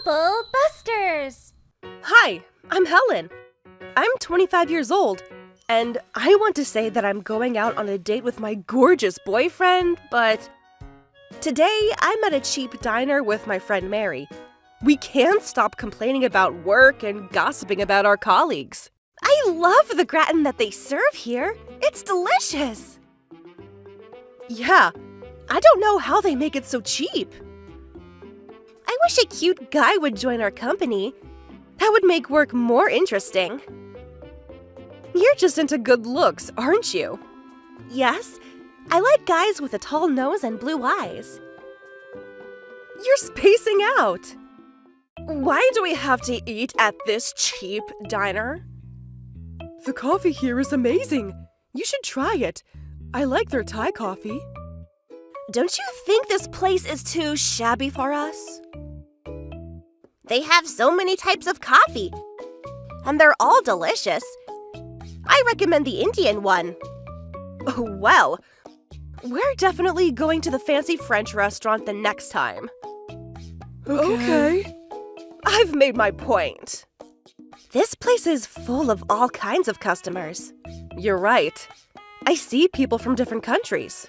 Bubble Busters! Hi, I'm Helen. I'm 25 years old, and I want to say that I'm going out on a date with my gorgeous boyfriend, but today I'm at a cheap diner with my friend Mary. We can't stop complaining about work and gossiping about our colleagues. I love the gratin that they serve here. It's delicious. Yeah, I don't know how they make it so cheap. I wish a cute guy would join our company. That would make work more interesting. You're just into good looks, aren't you? Yes, I like guys with a tall nose and blue eyes. You're spacing out. Why do we have to eat at this cheap diner? The coffee here is amazing. You should try it. I like their Thai coffee. Don't you think this place is too shabby for us? They have so many types of coffee, and they're all delicious. I recommend the Indian one. Oh, well, we're definitely going to the fancy French restaurant the next time. Okay. I've made my point. This place is full of all kinds of customers. You're right. I see people from different countries.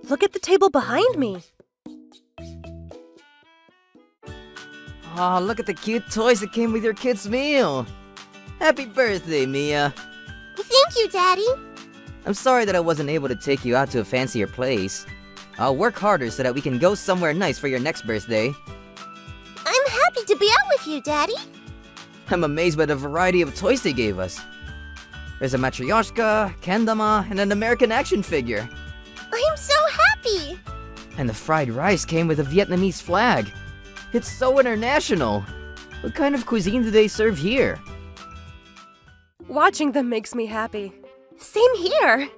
Look at the table behind me. Oh, look at the cute toys that came with your kid's meal. Happy birthday, Mia. Thank you, Daddy. I'm sorry that I wasn't able to take you out to a fancier place. I'll work harder so that we can go somewhere nice for your next birthday. I'm happy to be out with you, Daddy. I'm amazed by the variety of toys they gave us. There's a matryoshka, kendama, and an American action figure. I'm so happy. And the fried rice came with a Vietnamese flag. It's so international. What kind of cuisine do they serve here? Watching them makes me happy. Same here.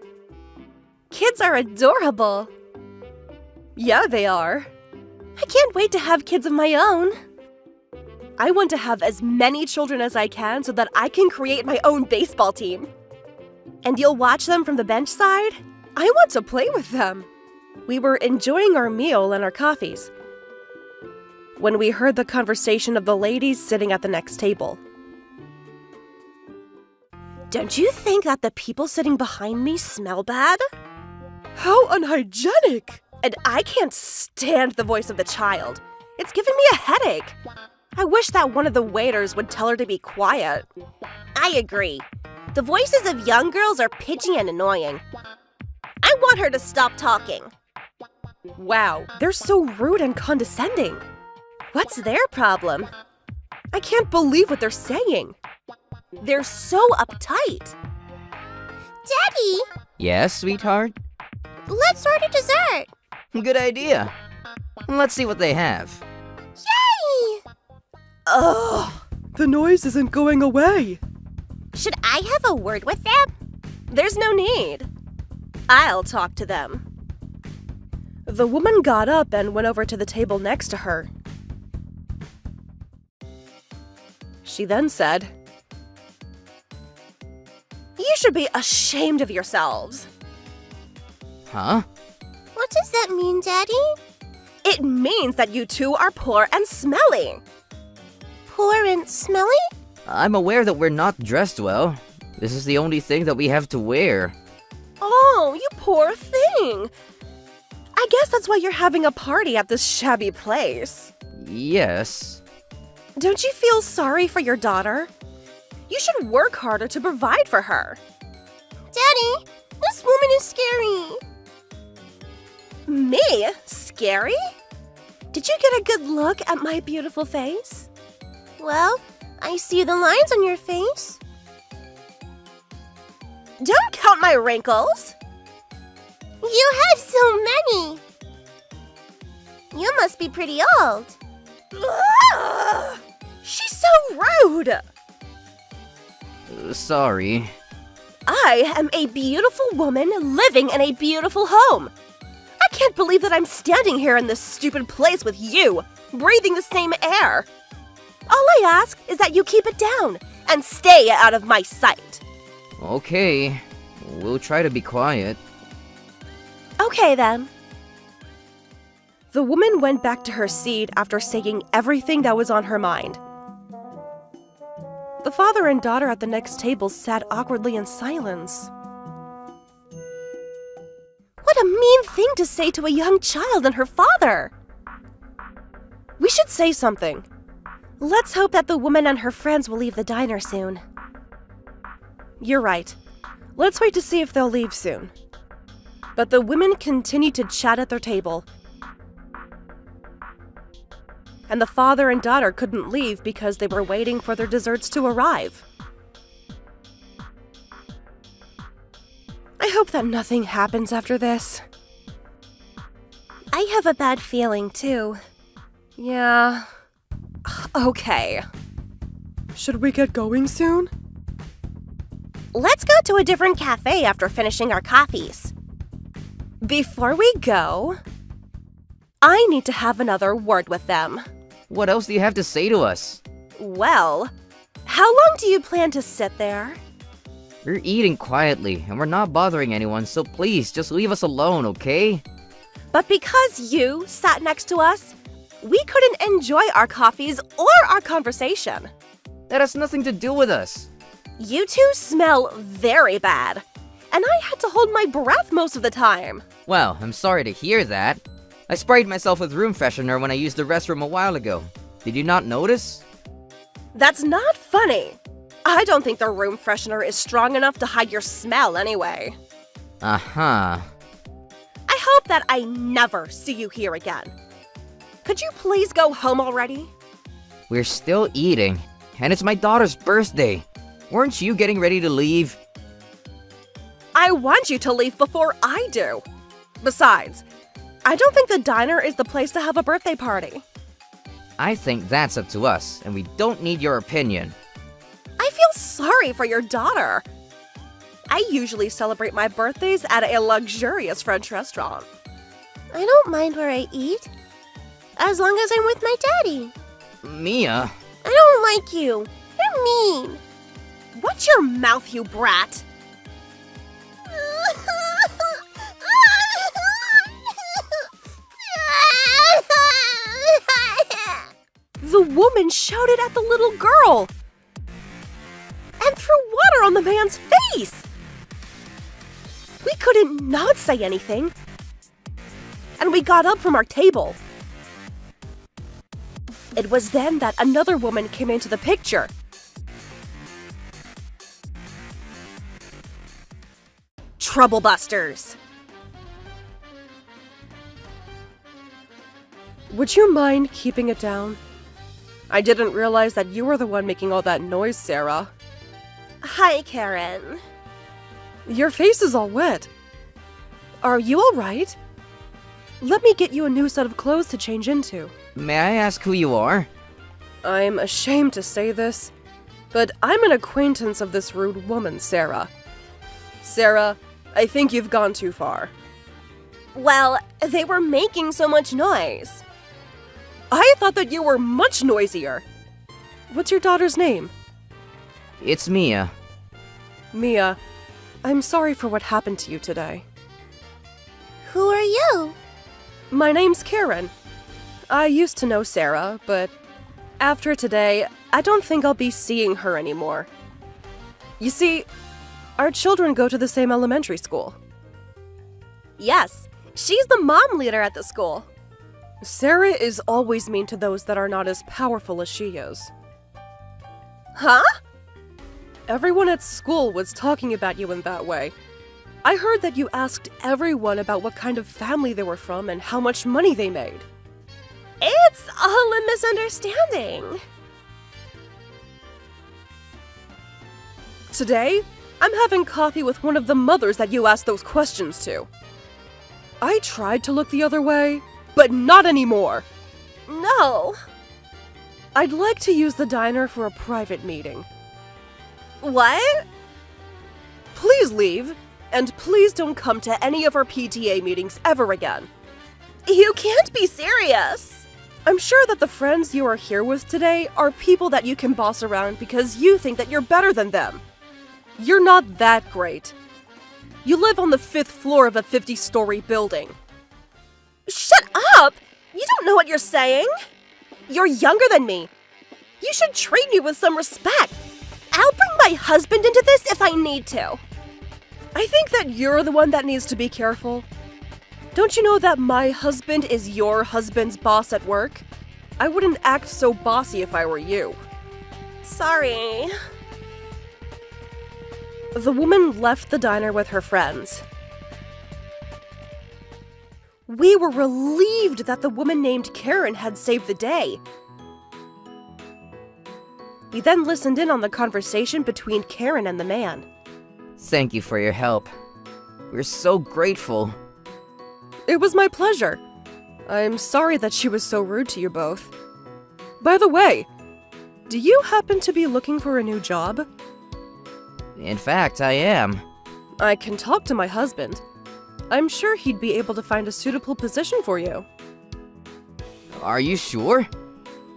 Kids are adorable. Yeah, they are. I can't wait to have kids of my own. I want to have as many children as I can so that I can create my own baseball team. And you'll watch them from the bench side? I want to play with them. We were enjoying our meal and our coffees when we heard the conversation of the ladies sitting at the next table. Don't you think that the people sitting behind me smell bad? How unhygienic! And I can't stand the voice of the child. It's giving me a headache. I wish that one of the waiters would tell her to be quiet. I agree. The voices of young girls are pitchy and annoying. I want her to stop talking. Wow, they're so rude and condescending. What's their problem? I can't believe what they're saying. They're so uptight. Daddy, Yes, sweetheart? let's order dessert. Good idea. Let's see what they have. Yay! Ugh, the noise isn't going away. Should I have a word with them? There's no need. I'll talk to them. The woman got up and went over to the table next to her. She then said, "You should be ashamed of yourselves." Huh? What does that mean, Daddy? It means that you two are poor and smelly. Poor and smelly? I'm aware that we're not dressed well. This is the only thing that we have to wear. Oh, you poor thing. I guess that's why you're having a party at this shabby place. Yes. Don't you feel sorry for your daughter? You should work harder to provide for her. Daddy, this woman is scary. Me? Scary? Did you get a good look at my beautiful face? Well, I see the lines on your face. Don't count my wrinkles. You have so many. You must be pretty old. Ugh! She's so rude. Sorry. I am a beautiful woman living in a beautiful home. I can't believe that I'm standing here in this stupid place with you, breathing the same air. All I ask is that you keep it down and stay out of my sight. Okay. We'll try to be quiet. Okay then. The woman went back to her seat after saying everything that was on her mind. The father and daughter at the next table sat awkwardly in silence. What a mean thing to say to a young child and her father! We should say something. Let's hope that the woman and her friends will leave the diner soon. You're right. Let's wait to see if they'll leave soon. But the women continued to chat at their table. And the father and daughter couldn't leave because they were waiting for their desserts to arrive. I hope that nothing happens after this. I have a bad feeling, too. Yeah. Okay. Should we get going soon? Let's go to a different cafe after finishing our coffees. Before we go, I need to have another word with them. What else do you have to say to us? Well, how long do you plan to sit there? We're eating quietly, and we're not bothering anyone, so please, just leave us alone, okay? But because you sat next to us, we couldn't enjoy our coffees or our conversation. That has nothing to do with us. You two smell very bad, and I had to hold my breath most of the time. Well, I'm sorry to hear that. I sprayed myself with room freshener when I used the restroom a while ago. Did you not notice? That's not funny. I don't think the room freshener is strong enough to hide your smell anyway. Uh-huh. I hope that I never see you here again. Could you please go home already? We're still eating, and it's my daughter's birthday. Weren't you getting ready to leave? I want you to leave before I do. Besides, I don't think the diner is the place to have a birthday party. I think that's up to us, and we don't need your opinion. I feel sorry for your daughter. I usually celebrate my birthdays at a luxurious French restaurant. I don't mind where I eat, as long as I'm with my daddy. Mia? I don't like you. You're mean. Watch your mouth, you brat. The woman shouted at the little girl and threw water on the man's face. We couldn't not say anything, and we got up from our table. It was then that another woman came into the picture. Troublebusters. Would you mind keeping it down? I didn't realize that you were the one making all that noise, Sarah. Hi, Karen. Your face is all wet. Are you all right? Let me get you a new set of clothes to change into. May I ask who you are? I'm ashamed to say this, but I'm an acquaintance of this rude woman, Sarah. Sarah, I think you've gone too far. Well, they were making so much noise. I thought that you were much noisier. What's your daughter's name? It's Mia. Mia, I'm sorry for what happened to you today. Who are you? My name's Karen. I used to know Sarah, but after today, I don't think I'll be seeing her anymore. You see, our children go to the same elementary school. Yes, she's the mom leader at the school. Sarah is always mean to those that are not as powerful as she is. Huh? Everyone at school was talking about you in that way. I heard that you asked everyone about what kind of family they were from and how much money they made. It's all a misunderstanding. Today, I'm having coffee with one of the mothers that you asked those questions to. I tried to look the other way, but not anymore. No. I'd like to use the diner for a private meeting. What? Please leave, and please don't come to any of our PTA meetings ever again. You can't be serious. I'm sure that the friends you are here with today are people that you can boss around because you think that you're better than them. You're not that great. You live on the 5th floor of a 50-story building. Shut up! You don't know what you're saying. You're younger than me. You should treat me with some respect. I'll bring my husband into this if I need to. I think that you're the one that needs to be careful. Don't you know that my husband is your husband's boss at work? I wouldn't act so bossy if I were you. Sorry. The woman left the diner with her friends. We were relieved that the woman named Karen had saved the day. We then listened in on the conversation between Karen and the man. Thank you for your help. We're so grateful. It was my pleasure. I'm sorry that she was so rude to you both. By the way, do you happen to be looking for a new job? In fact, I am. I can talk to my husband. I'm sure he'd be able to find a suitable position for you. Are you sure?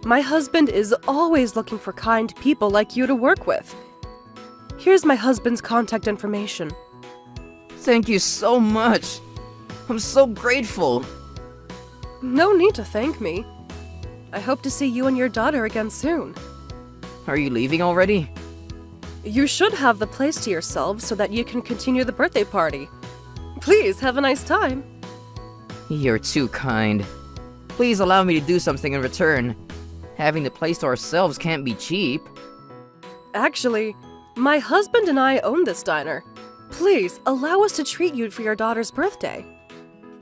My husband is always looking for kind people like you to work with. Here's my husband's contact information. Thank you so much. I'm so grateful. No need to thank me. I hope to see you and your daughter again soon. Are you leaving already? You should have the place to yourselves so that you can continue the birthday party. Please have a nice time. You're too kind. Please allow me to do something in return. Having the place to ourselves can't be cheap. Actually, my husband and I own this diner. Please allow us to treat you for your daughter's birthday.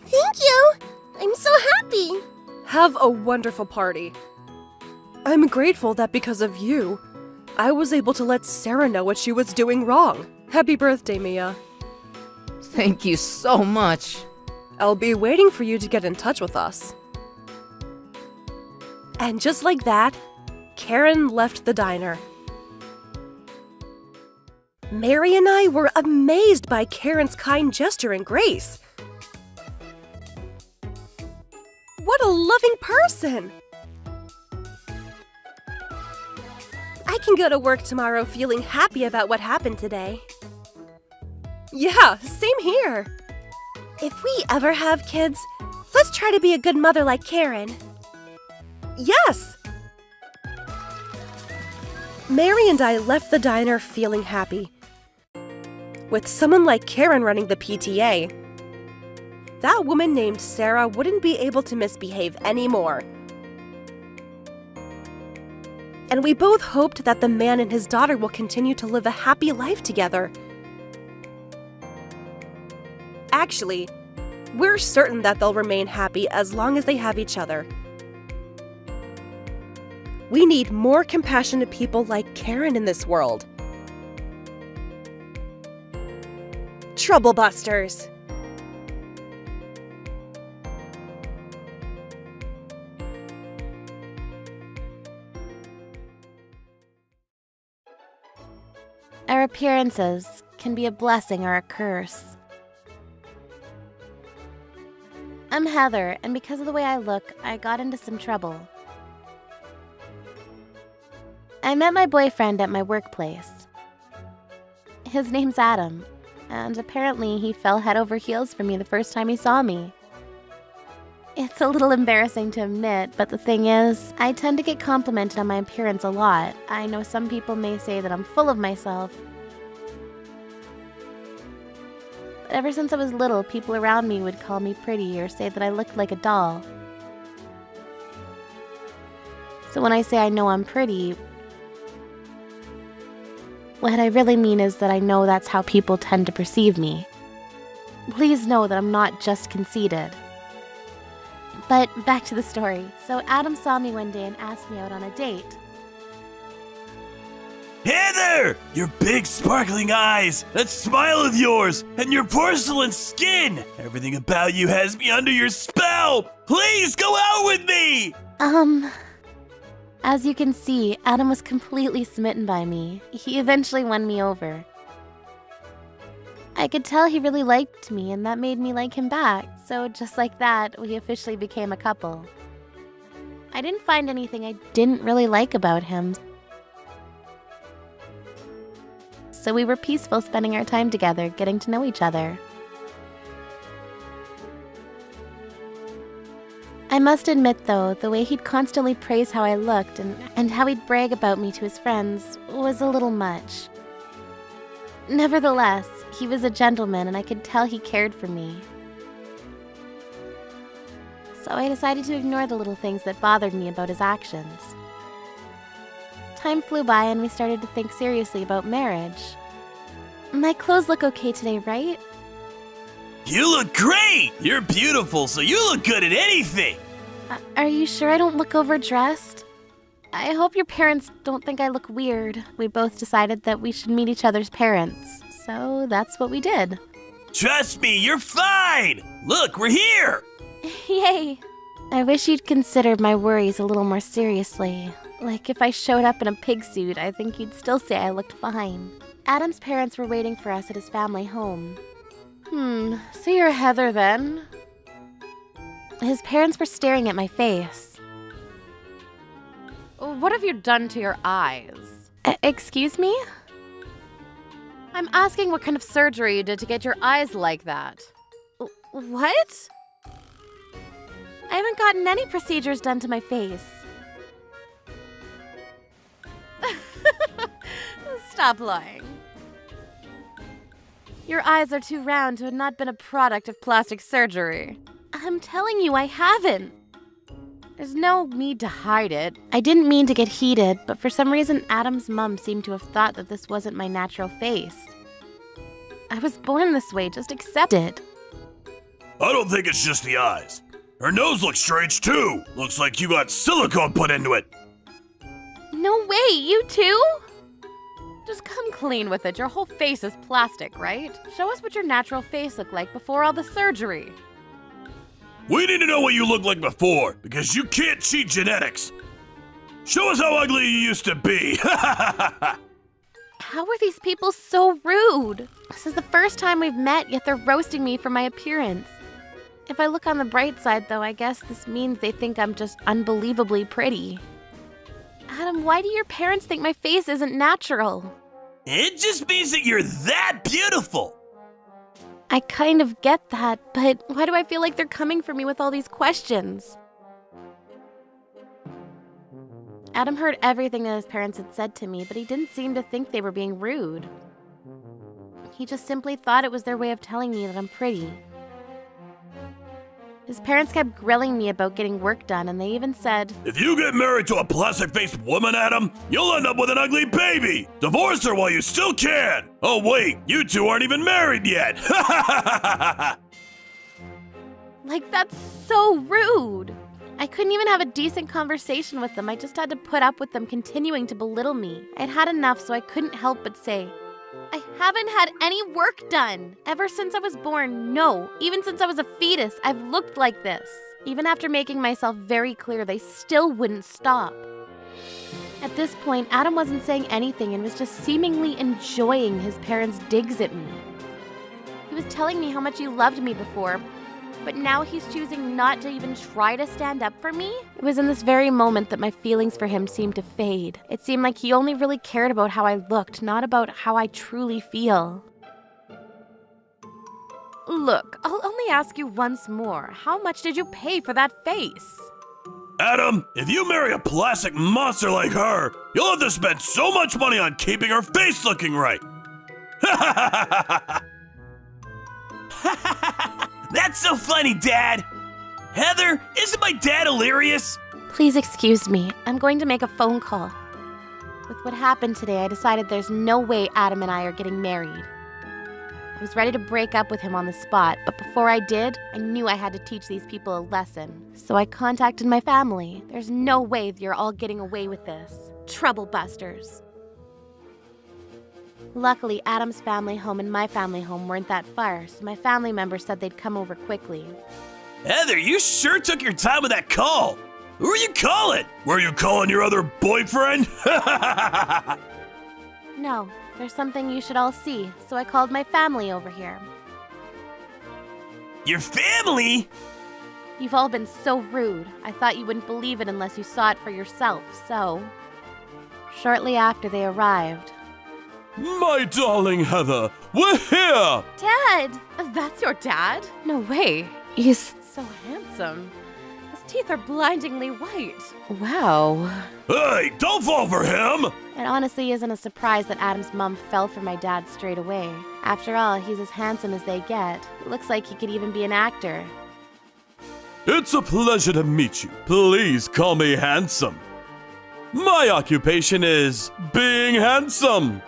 Thank you! I'm so happy! Have a wonderful party. I'm grateful that because of you, I was able to let Sarah know what she was doing wrong. Happy birthday, Mia. Thank you so much. I'll be waiting for you to get in touch with us. And just like that, Karen left the diner. Mary and I were amazed by Karen's kind gesture and grace. What a loving person! I can go to work tomorrow feeling happy about what happened today. Yeah, same here. If we ever have kids, let's try to be a good mother like Karen. Yes! Mary and I left the diner feeling happy. With someone like Karen running the PTA, that woman named Sarah wouldn't be able to misbehave anymore. And we both hoped that the man and his daughter will continue to live a happy life together. Actually, we're certain that they'll remain happy as long as they have each other. We need more compassionate people like Karen in this world. Troublebusters! Our appearances can be a blessing or a curse. I'm Heather, and because of the way I look, I got into some trouble. I met my boyfriend at my workplace. His name's Adam, and apparently he fell head over heels for me the first time he saw me. It's a little embarrassing to admit, but the thing is, I tend to get complimented on my appearance a lot. I know some people may say that I'm full of myself. But ever since I was little, people around me would call me pretty or say that I looked like a doll. So when I say I know I'm pretty, what I really mean is that I know that's how people tend to perceive me. Please know that I'm not just conceited. But back to the story. So Adam saw me one day and asked me out on a date. Heather! Your big sparkling eyes, that smile of yours, and your porcelain skin! Everything about you has me under your spell! Please go out with me! As you can see, Adam was completely smitten by me. He eventually won me over. I could tell he really liked me, and that made me like him back. So just like that, we officially became a couple. I didn't find anything I didn't really like about him. So we were peaceful spending our time together, getting to know each other. I I must admit, though, the way he'd constantly praise how I looked and how he'd brag about me to his friends was a little much. Nevertheless, he was a gentleman and I could tell he cared for me. So I decided to ignore the little things that bothered me about his actions. Time flew by and we started to think seriously about marriage. My clothes look okay today, right? You look great! You're beautiful, so you look good at anything! Are you sure I don't look overdressed? I hope your parents don't think I look weird. We both decided that we should meet each other's parents, so that's what we did. Trust me, you're fine! Look, we're here! Yay! I wish you'd consider my worries a little more seriously. Like if I showed up in a pig suit, I think you'd still say I looked fine. Adam's parents were waiting for us at his family home. So you're Heather then? His parents were staring at my face. What have you done to your eyes? Excuse me? I'm asking what kind of surgery you did to get your eyes like that. What? I haven't gotten any procedures done to my face. Stop lying. Your eyes are too round to have not been a product of plastic surgery. I'm telling you, I haven't. There's no need to hide it. I didn't mean to get heated, but for some reason Adam's mom seemed to have thought that this wasn't my natural face. I was born this way, just accept it. I don't think it's just the eyes. Her nose looks strange too. Looks like you got silicone put into it. No way, you too? Just come clean with it. Your whole face is plastic, right? Show us what your natural face looked like before all the surgery. We need to know what you looked like before, because you can't cheat genetics. Show us how ugly you used to be. How are these people so rude? This is the first time we've met, yet they're roasting me for my appearance. If I look on the bright side, though, I guess this means they think I'm just unbelievably pretty. Adam, why do your parents think my face isn't natural? It just means that you're that beautiful. I kind of get that, but why do I feel like they're coming for me with all these questions? Adam heard everything that his parents had said to me, but he didn't seem to think they were being rude. He just simply thought it was their way of telling me that I'm pretty. His parents kept grilling me about getting work done, and they even said, If you get married to a plastic-faced woman, Adam, you'll end up with an ugly baby. Divorce her while you still can. Oh wait, you two aren't even married yet. like, that's so rude. I couldn't even have a decent conversation with them. I just had to put up with them continuing to belittle me. I'd had enough, so I couldn't help but say, I haven't had any work done. Ever since I was born, no. Even since I was a fetus, I've looked like this. Even after making myself very clear, they still wouldn't stop. At this point, Adam wasn't saying anything and was just seemingly enjoying his parents' digs at me. He was telling me how much he loved me before, but now he's choosing not to even try to stand up for me? It was in this very moment that my feelings for him seemed to fade. It seemed like he only really cared about how I looked, not about how I truly feel. Look, I'll only ask you once more. How much did you pay for that face? Adam, if you marry a plastic monster like her, you'll have to spend so much money on keeping her face looking right. That's so funny, Dad. Heather, isn't my dad hilarious? Please excuse me. I'm going to make a phone call. With what happened today, I decided there's no way Adam and I are getting married. I was ready to break up with him on the spot, but before I did, I knew I had to teach these people a lesson. So I contacted my family. There's no way you're all getting away with this. Troublebusters. Luckily, Adam's family home and my family home weren't that far, so my family members said they'd come over quickly. Heather, you sure took your time with that call. Who are you calling? Were you calling your other boyfriend? No, there's something you should all see, so I called my family over here. Your family? You've all been so rude. I thought you wouldn't believe it unless you saw it for yourself, so... Shortly after they arrived... My darling Heather, we're here! Dad! That's your dad? No way. He's... So handsome. This teeth are blindingly white. Wow. Hey, don't fall for him! It honestly isn't a surprise that Adam's mom fell for my dad straight away. After all, he's as handsome as they get. Looks like he could even be an actor. It's a pleasure to meet you. Please call me handsome. My occupation is being handsome.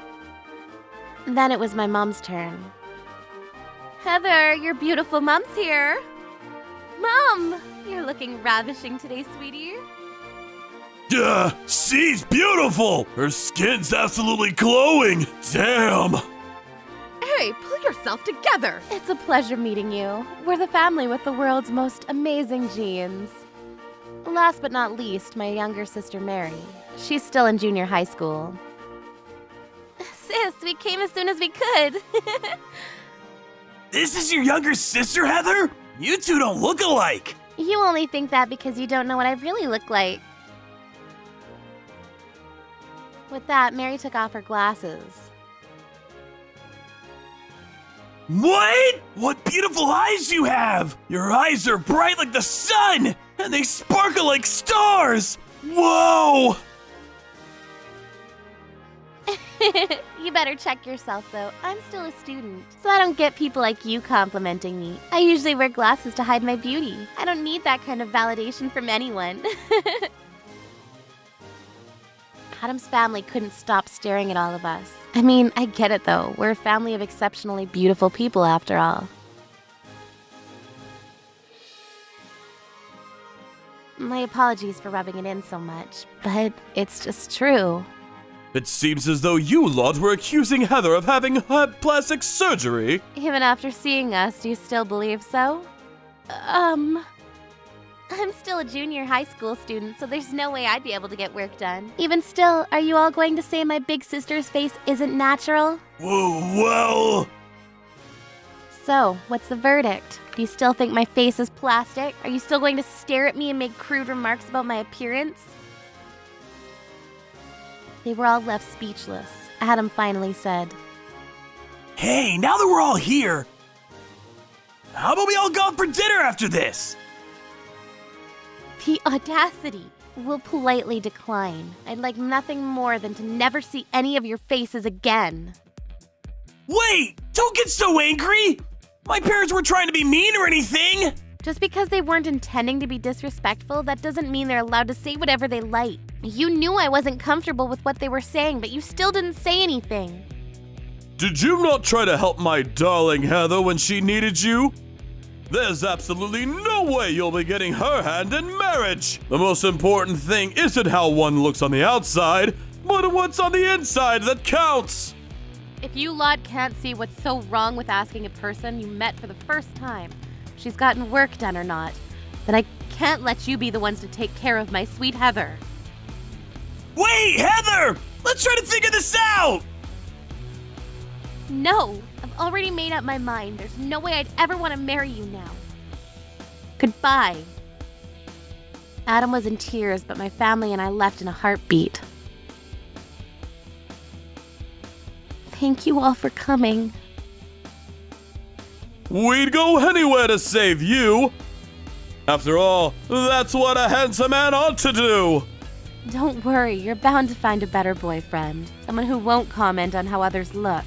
Then it was my mom's turn. Heather, your beautiful mom's here. Mom, you're looking ravishing today, sweetie. She's beautiful. Her skin's absolutely glowing. Damn. Hey, pull yourself together. It's a pleasure meeting you. We're the family with the world's most amazing genes. Last but not least, my younger sister Mary. She's still in junior high school. Sis, we came as soon as we could. This is your younger sister, Heather? You two don't look alike. You only think that because you don't know what I really look like. With that, Mary took off her glasses. What? What beautiful eyes you have! Your eyes are bright like the sun, and they sparkle like stars! Whoa! You better check yourself, though. I'm still a student, so I don't get people like you complimenting me. I usually wear glasses to hide my beauty. I don't need that kind of validation from anyone. Adam's family couldn't stop staring at all of us. I mean, I get it, though. We're a family of exceptionally beautiful people, after all. My apologies for rubbing it in so much, but it's just true. It seems as though you lot were accusing Heather of having had plastic surgery. Even after seeing us, do you still believe so? I'm still a junior high school student, so there's no way I'd be able to get work done. Even still, are you all going to say my big sister's face isn't natural? Whoa, well... So, what's the verdict? Do you still think my face is plastic? Are you still going to stare at me and make crude remarks about my appearance? They were all left speechless. Adam finally said, Hey, now that we're all here, how about we all go out for dinner after this? The audacity! Will politely decline. I'd like nothing more than to never see any of your faces again. Wait! Don't get so angry! My parents weren't trying to be mean or anything! Just because they weren't intending to be disrespectful, that doesn't mean they're allowed to say whatever they like. You knew I wasn't comfortable with what they were saying, but you still didn't say anything. Did you not try to help my darling Heather when she needed you? There's absolutely no way you'll be getting her hand in marriage! The most important thing isn't how one looks on the outside, but what's on the inside that counts! If you lot can't see what's so wrong with asking a person you met for the first time if she's gotten work done or not, then I can't let you be the ones to take care of my sweet Heather. Wait, Heather! Let's try to figure this out! No, I've already made up my mind. There's no way I'd ever want to marry you now. Goodbye. Adam was in tears, but my family and I left in a heartbeat. Thank you all for coming. We'd go anywhere to save you! After all, that's what a handsome man ought to do! Don't worry, you're bound to find a better boyfriend. Someone who won't comment on how others look.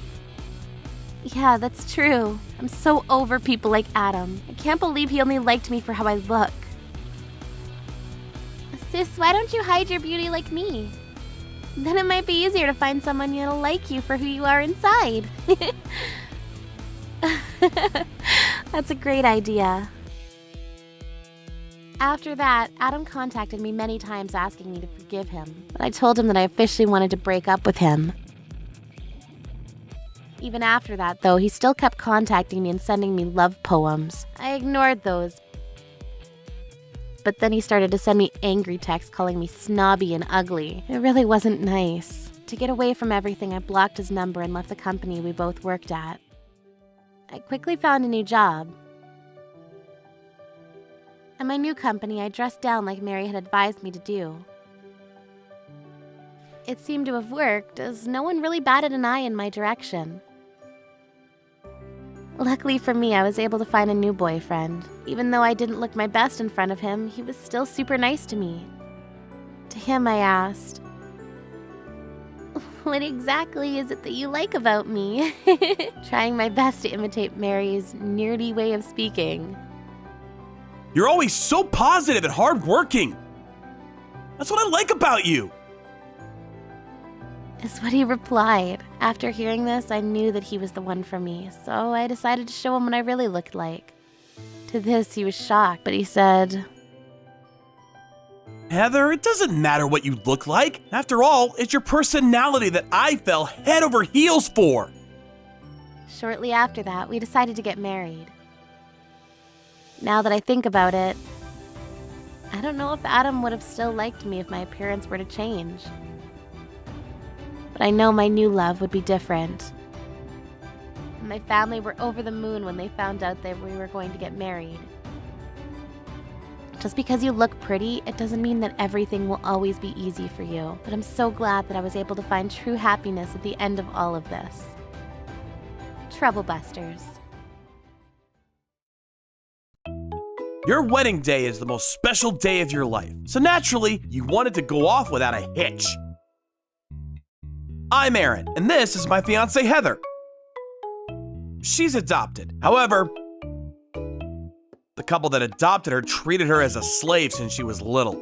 Yeah, that's true. I'm so over people like Adam. I can't believe he only liked me for how I look. Sis, why don't you hide your beauty like me? Then it might be easier to find someone who'll like you for who you are inside. That's a great idea. After that, Adam contacted me many times asking me to forgive him, but I told him that I officially wanted to break up with him. Even after that, though, he still kept contacting me and sending me love poems. I ignored those. But then he started to send me angry texts calling me snobby and ugly. It really wasn't nice. To get away from everything, I blocked his number and left the company we both worked at. I quickly found a new job. At my new company, I dressed down like Mary had advised me to do. It seemed to have worked, as no one really batted an eye in my direction. Luckily for me, I was able to find a new boyfriend. Even though I didn't look my best in front of him, he was still super nice to me. To him, I asked, "What exactly is it that you like about me?" Trying my best to imitate Mary's nerdy way of speaking. You're always so positive and hardworking. That's what I like about you. Is what he replied. After hearing this, I knew that he was the one for me, so I decided to show him what I really looked like. To this, he was shocked, but he said, Heather, it doesn't matter what you look like. After all, it's your personality that I fell head over heels for. Shortly after that, we decided to get married. Now that I think about it, I don't know if Adam would have still liked me if my appearance were to change. But I know my new love would be different. My family were over the moon when they found out that we were going to get married. Just because you look pretty, it doesn't mean that everything will always be easy for you. But I'm so glad that I was able to find true happiness at the end of all of this. Trouble Busters. Your wedding day is the most special day of your life, so naturally, you wanted to go off without a hitch. I'm Aaron, and this is my fiancée Heather. She's adopted. However, the couple that adopted her treated her as a slave since she was little.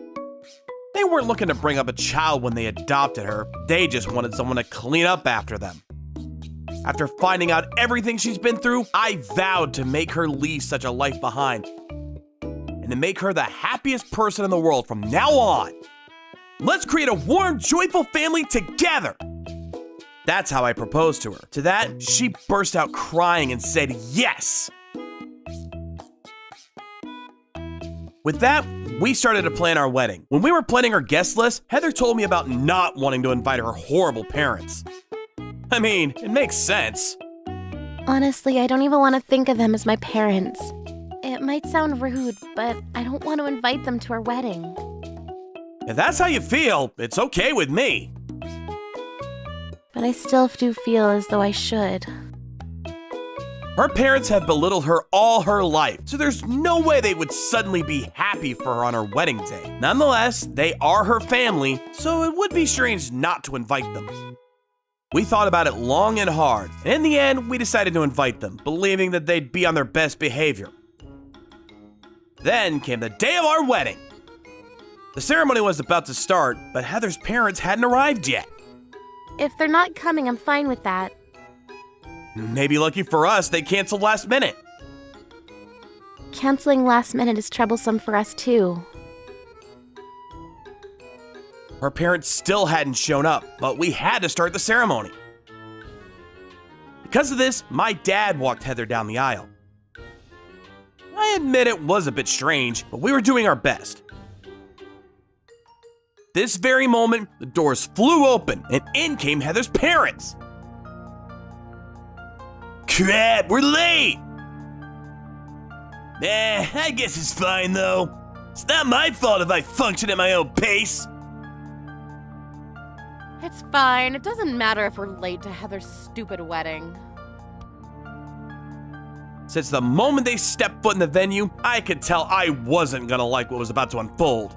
They weren't looking to bring up a child when they adopted her. They just wanted someone to clean up after them. After finding out everything she's been through, I vowed to make her leave such a life behind and to make her the happiest person in the world from now on. Let's create a warm, joyful family together. That's how I proposed to her. To that, she burst out crying and said yes. With that, we started to plan our wedding. When we were planning our guest list, Heather told me about not wanting to invite her horrible parents. I mean, it makes sense. Honestly, I don't even want to think of them as my parents. It might sound rude, but I don't want to invite them to our wedding. If that's how you feel, it's okay with me. But I still do feel as though I should. Her parents have belittled her all her life, so there's no way they would suddenly be happy for her on her wedding day. Nonetheless, they are her family, so it would be strange not to invite them. We thought about it long and hard, and in the end, we decided to invite them, believing that they'd be on their best behavior. Then came the day of our wedding. The ceremony was about to start, but Heather's parents hadn't arrived yet. If they're not coming, I'm fine with that. Maybe lucky for us, they canceled last minute. Canceling last minute is troublesome for us too. Her parents still hadn't shown up, but we had to start the ceremony. Because of this, my dad walked Heather down the aisle. I admit it was a bit strange, but we were doing our best. This very moment, the doors flew open, and in came Heather's parents. Crap, we're late! I guess it's fine though. It's not my fault if I function at my own pace. It's fine. It doesn't matter if we're late to Heather's stupid wedding. Since the moment they stepped foot in the venue, I could tell I wasn't gonna like what was about to unfold.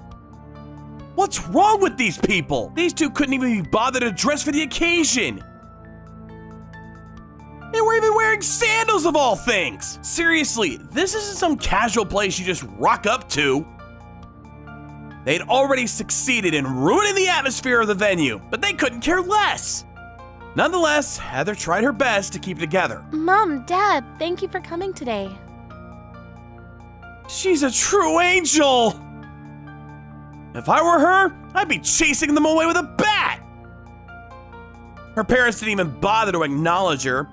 What's wrong with these people? These two couldn't even be bothered to dress for the occasion. They were even wearing sandals of all things. Seriously, this isn't some casual place you just rock up to. They'd already succeeded in ruining the atmosphere of the venue, but they couldn't care less. Nonetheless, Heather tried her best to keep it together. Mom, Dad, thank you for coming today. She's a true angel. If I were her, I'd be chasing them away with a bat. Her parents didn't even bother to acknowledge her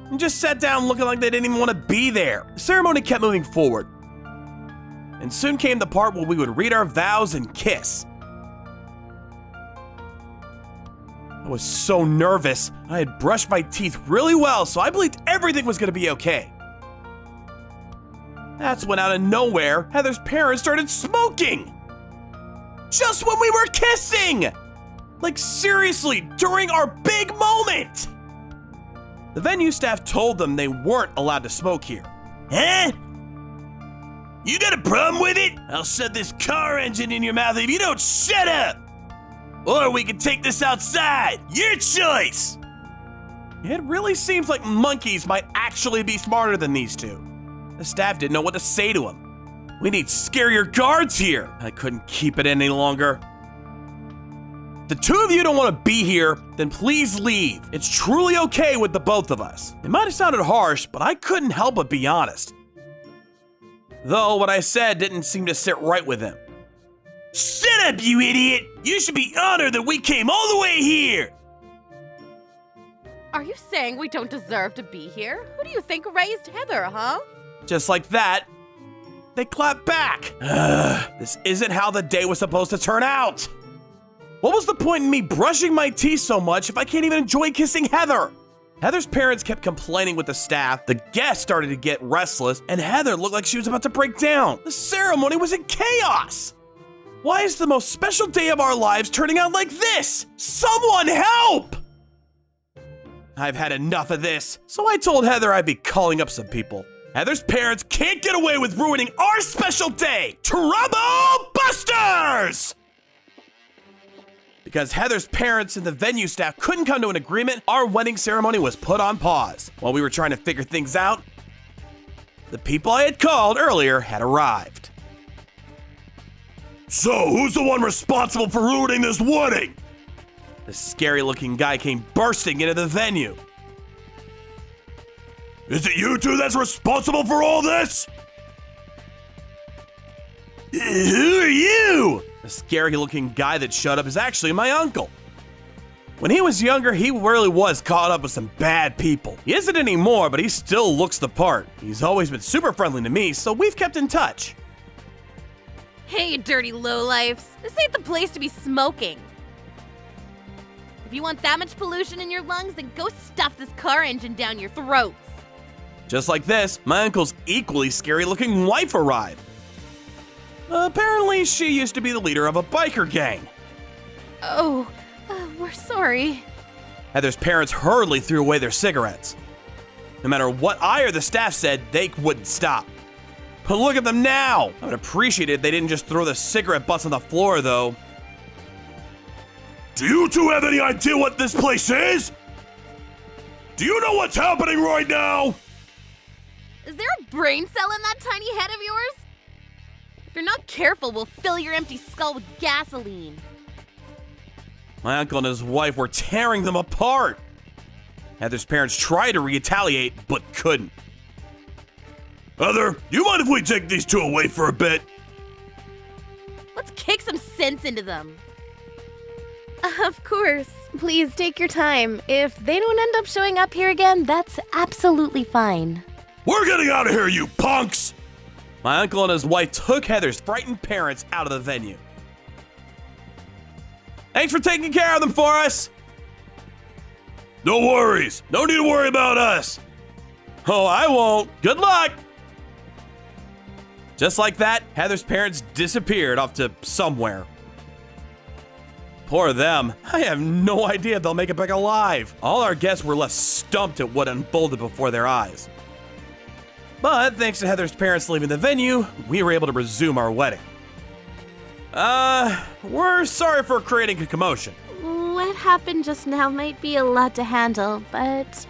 and just sat down looking like they didn't even want to be there. The ceremony kept moving forward, and soon came the part where we would read our vows and kiss. I was so nervous. I had brushed my teeth really well, so I believed everything was going to be okay. That's when out of nowhere, Heather's parents started smoking. Just when we were kissing! Like seriously, during our big moment! The venue staff told them they weren't allowed to smoke here. Huh? You got a problem with it? I'll shove this car engine in your mouth if you don't shut up! Or we can take this outside. Your choice! It really seems like monkeys might actually be smarter than these two. The staff didn't know what to say to him. We need scarier guards here. I couldn't keep it any longer. If the two of you don't want to be here, then please leave. It's truly okay with the both of us. It might have sounded harsh, but I couldn't help but be honest. Though what I said didn't seem to sit right with him. Shut up, you idiot! You should be honored that we came all the way here! Are you saying we don't deserve to be here? Who do you think raised Heather, huh? Just like that, they clapped back. This isn't how the day was supposed to turn out. What was the point in me brushing my teeth so much if I can't even enjoy kissing Heather? Heather's parents kept complaining with the staff, the guests started to get restless, and Heather looked like she was about to break down. The ceremony was in chaos. Why is the most special day of our lives turning out like this? Someone help! I've had enough of this, so I told Heather I'd be calling up some people. Heather's parents can't get away with ruining our special day! Trouble Busters! Because Heather's parents and the venue staff couldn't come to an agreement, our wedding ceremony was put on pause. While we were trying to figure things out, the people I had called earlier had arrived. So, who's the one responsible for ruining this wedding? The scary-looking guy came bursting into the venue. Is it you two that's responsible for all this? Who are you? The scary-looking guy that showed up is actually my uncle. When he was younger, he really was caught up with some bad people. He isn't anymore, but he still looks the part. He's always been super friendly to me, so we've kept in touch. Hey, you dirty lowlifes. This ain't the place to be smoking. If you want that much pollution in your lungs, then go stuff this car engine down your throats. Just like this, my uncle's equally scary-looking wife arrived. Apparently, she used to be the leader of a biker gang. Oh, we're sorry. Heather's parents hurriedly threw away their cigarettes. No matter what I or the staff said, they wouldn't stop. But look at them now! I would appreciate it if they didn't just throw the cigarette butts on the floor, though. Do you two have any idea what this place is? Do you know what's happening right now? Is there a brain cell in that tiny head of yours? If you're not careful, we'll fill your empty skull with gasoline. My uncle and his wife were tearing them apart. Heather's parents tried to retaliate, but couldn't. Heather, do you mind if we take these two away for a bit? Let's kick some sense into them. Of course. Please take your time. If they don't end up showing up here again, that's absolutely fine. We're getting out of here, you punks! My uncle and his wife took Heather's frightened parents out of the venue. Thanks for taking care of them for us! No worries. No need to worry about us. Oh, I won't. Good luck! Just like that, Heather's parents disappeared off to somewhere. Poor them. I have no idea if they'll make it back alive. All our guests were left stumped at what unfolded before their eyes. But thanks to Heather's parents leaving the venue, we were able to resume our wedding. We're sorry for creating a commotion. What happened just now might be a lot to handle, but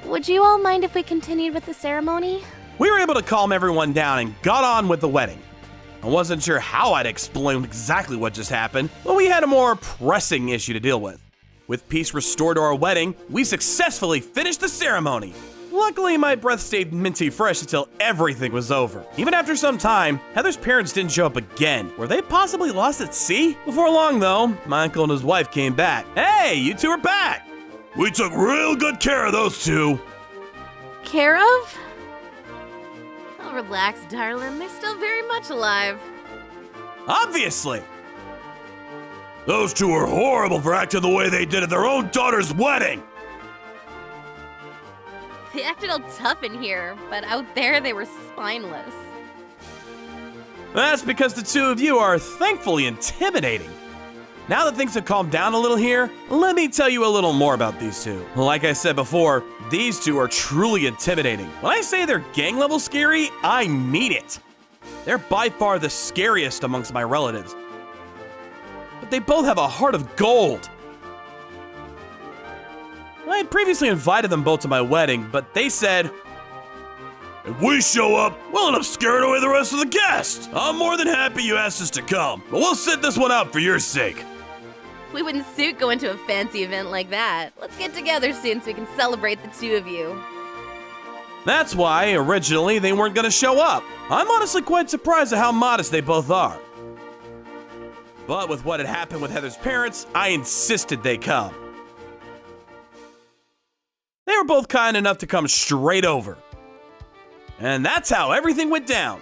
would you all mind if we continued with the ceremony? We were able to calm everyone down and got on with the wedding. I wasn't sure how I'd explain exactly what just happened, but we had a more pressing issue to deal with. With peace restored to our wedding, we successfully finished the ceremony. Luckily, my breath stayed minty fresh until everything was over. Even after some time, Heather's parents didn't show up again. Were they possibly lost at sea? Before long, though, my uncle and his wife came back. Hey, you two are back! We took real good care of those two. Care of? Oh, relax, darling. They're still very much alive. Obviously! Those two are horrible for acting the way they did at their own daughter's wedding! They acted all tough in here, but out there they were spineless. That's because the two of you are thankfully intimidating. Now that things have calmed down a little here, let me tell you a little more about these two. Like I said before, these two are truly intimidating. When I say they're gang level scary, I mean it. They're by far the scariest amongst my relatives. But they both have a heart of gold. I had previously invited them both to my wedding, but they said, "If we show up, we'll end up scaring away the rest of the guests. I'm more than happy you asked us to come, but we'll sit this one out for your sake." We wouldn't suit going to a fancy event like that. Let's get together soon so we can celebrate the two of you. That's why, originally, they weren't gonna show up. I'm honestly quite surprised at how modest they both are. But with what had happened with Heather's parents, I insisted they come. They were both kind enough to come straight over. And that's how everything went down.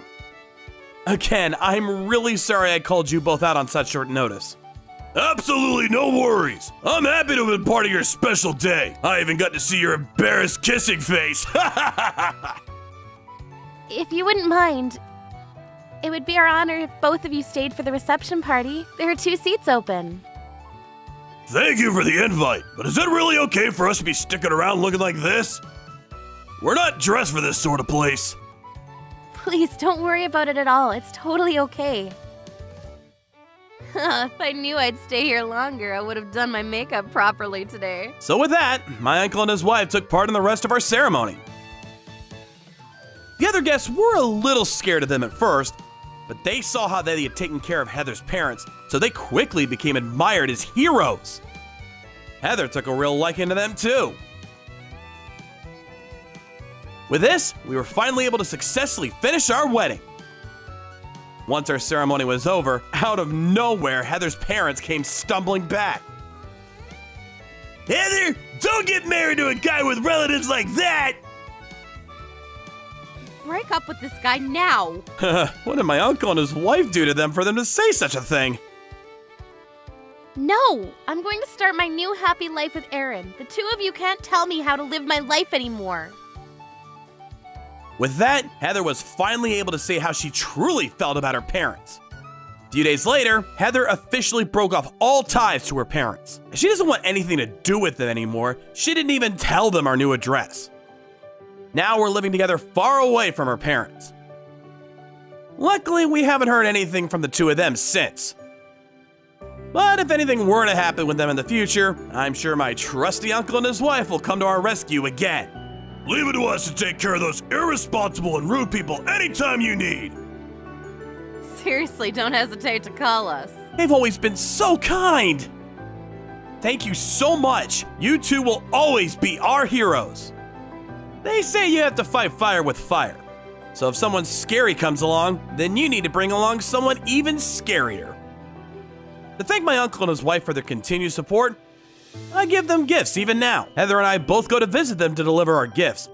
Again, I'm really sorry I called you both out on such short notice. Absolutely no worries. I'm happy to have been part of your special day. I even got to see your embarrassed kissing face. If you wouldn't mind, it would be our honor if both of you stayed for the reception party. There are 2 seats open. Thank you for the invite, but is it really okay for us to be sticking around looking like this? We're not dressed for this sort of place. Please don't worry about it at all. It's totally okay. If I knew I'd stay here longer, I would have done my makeup properly today. So with that, my uncle and his wife took part in the rest of our ceremony. The other guests were a little scared of them at first, but they saw how they had taken care of Heather's parents, so they quickly became admired as heroes. Heather took a real liking to them too. With this, we were finally able to successfully finish our wedding. Once our ceremony was over, out of nowhere, Heather's parents came stumbling back. "Heather, don't get married to a guy with relatives like that!" Break up with this guy now. What did my uncle and his wife do to them for them to say such a thing? No, I'm going to start my new happy life with Aaron. The 2 of you can't tell me how to live my life anymore. With that, Heather was finally able to say how she truly felt about her parents. A few days later, Heather officially broke off all ties to her parents. She doesn't want anything to do with them anymore. She didn't even tell them our new address. Now we're living together far away from her parents. Luckily, we haven't heard anything from the 2 of them since. But if anything were to happen with them in the future, I'm sure my trusty uncle and his wife will come to our rescue again. Leave it to us to take care of those irresponsible and rude people anytime you need. Seriously, don't hesitate to call us. They've always been so kind. Thank you so much. You two will always be our heroes. They say you have to fight fire with fire. So if someone scary comes along, then you need to bring along someone even scarier. To thank my uncle and his wife for their continued support, I give them gifts even now. Heather and I both go to visit them to deliver our gifts.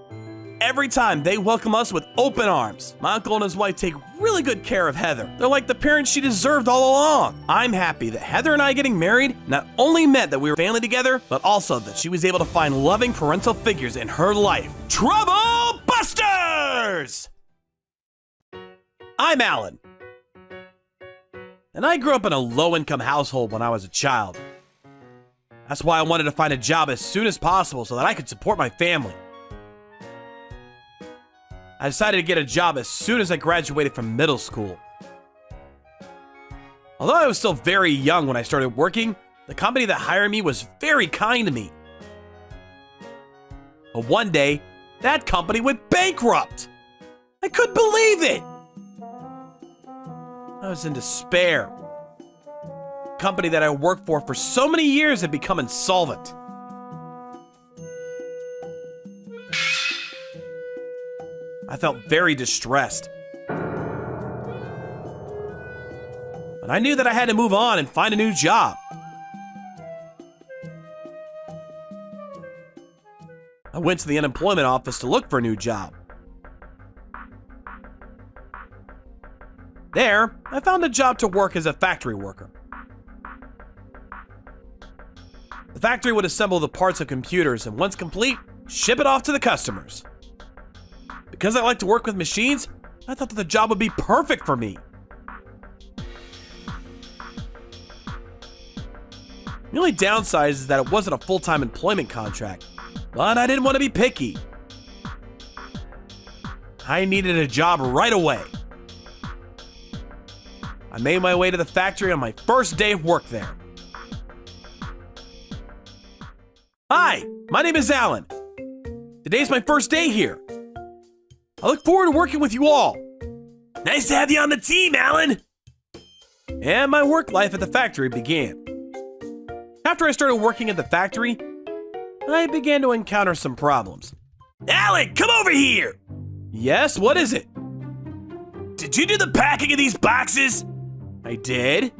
Every time they welcome us with open arms. My uncle and his wife take really good care of Heather. They're like the parents she deserved all along. I'm happy that Heather and I getting married not only meant that we were family together, but also that she was able to find loving parental figures in her life. Trouble Busters! I'm Alan. And I grew up in a low-income household when I was a child. That's why I wanted to find a job as soon as possible so that I could support my family. I decided to get a job as soon as I graduated from middle school. Although I was still very young when I started working, the company that hired me was very kind to me. But one day, that company went bankrupt. I couldn't believe it. I was in despair. The company that I worked for so many years had become insolvent. I felt very distressed. But I knew that I had to move on and find a new job. I went to the unemployment office to look for a new job. There, I found a job to work as a factory worker. The factory would assemble the parts of computers and once complete, ship it off to the customers. Because I like to work with machines, I thought that the job would be perfect for me. The only downside is that it wasn't a full-time employment contract, but I didn't want to be picky. I needed a job right away. I made my way to the factory on my first day of work there. Hi, my name is Alan. Today's my first day here. I look forward to working with you all. Nice to have you on the team, Alan. And my work life at the factory began. After I started working at the factory, I began to encounter some problems. Alan, come over here! Yes, what is it? Did you do the packing of these boxes? I did.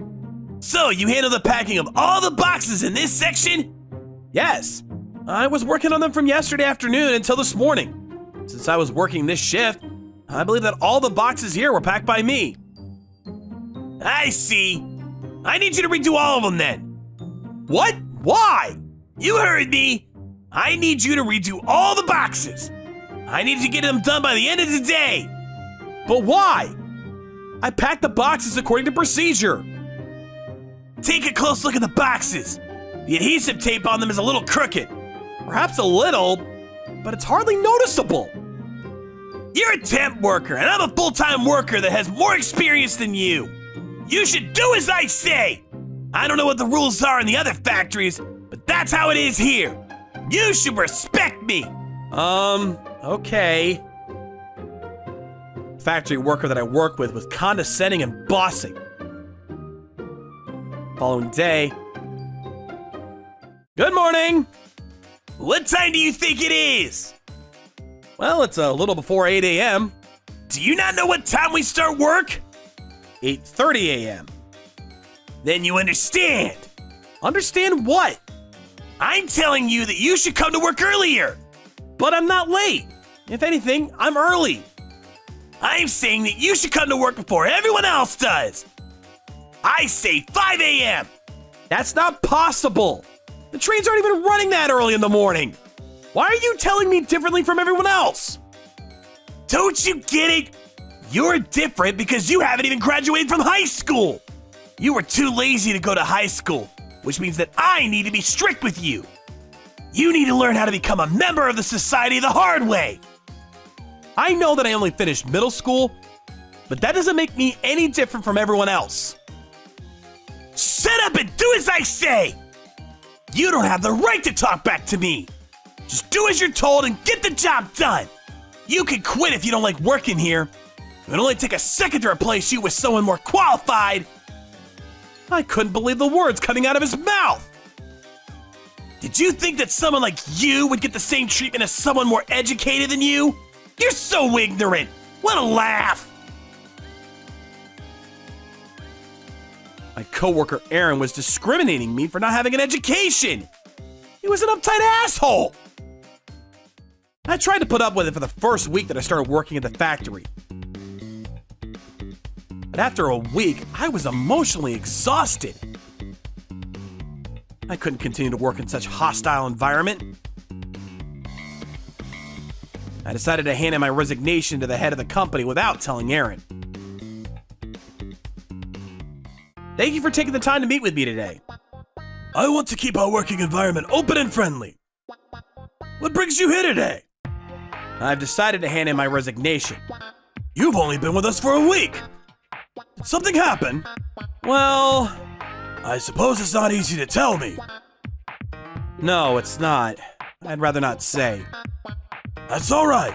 So, you handle the packing of all the boxes in this section? Yes. I was working on them from yesterday afternoon until this morning. Since I was working this shift, I believe that all the boxes here were packed by me. I see. I need you to redo all of them then. What? Why? You heard me. I need you to redo all the boxes. I need to get them done by the end of the day. But why? I packed the boxes according to procedure. Take a close look at the boxes. The adhesive tape on them is a little crooked. Perhaps a little, but it's hardly noticeable. You're a temp worker, and I'm a full-time worker that has more experience than you. You should do as I say. I don't know what the rules are in the other factories, but that's how it is here. You should respect me. Okay. Factory worker that I work with was condescending and bossy. Following day. Good morning. What time do you think it is? Well, it's a little before 8 a.m. Do you not know what time we start work? 8:30 a.m. Then you understand. Understand what? I'm telling you that you should come to work earlier. But I'm not late. If anything, I'm early. I'm saying that you should come to work before everyone else does. I say 5 a.m. That's not possible. The trains aren't even running that early in the morning. Why are you telling me differently from everyone else? Don't you get it? You're different because you haven't even graduated from high school. You were too lazy to go to high school, which means that I need to be strict with you. You need to learn how to become a member of the society the hard way. I know that I only finished middle school, but that doesn't make me any different from everyone else. Shut up and do as I say! You don't have the right to talk back to me. Just do as you're told and get the job done. You can quit if you don't like working here. It would only take a second to replace you with someone more qualified. I couldn't believe the words coming out of his mouth. Did you think that someone like you would get the same treatment as someone more educated than you? You're so ignorant. What a laugh. My coworker Aaron was discriminating me for not having an education. He was an uptight asshole. I tried to put up with it for the first week that I started working at the factory. But after a week, I was emotionally exhausted. I couldn't continue to work in such a hostile environment. I decided to hand in my resignation to the head of the company without telling Aaron. Thank you for taking the time to meet with me today. I want to keep our working environment open and friendly. What brings you here today? I've decided to hand in my resignation. You've only been with us for a week. Did something happen? Well, I suppose it's not easy to tell me. No, it's not. I'd rather not say. That's all right.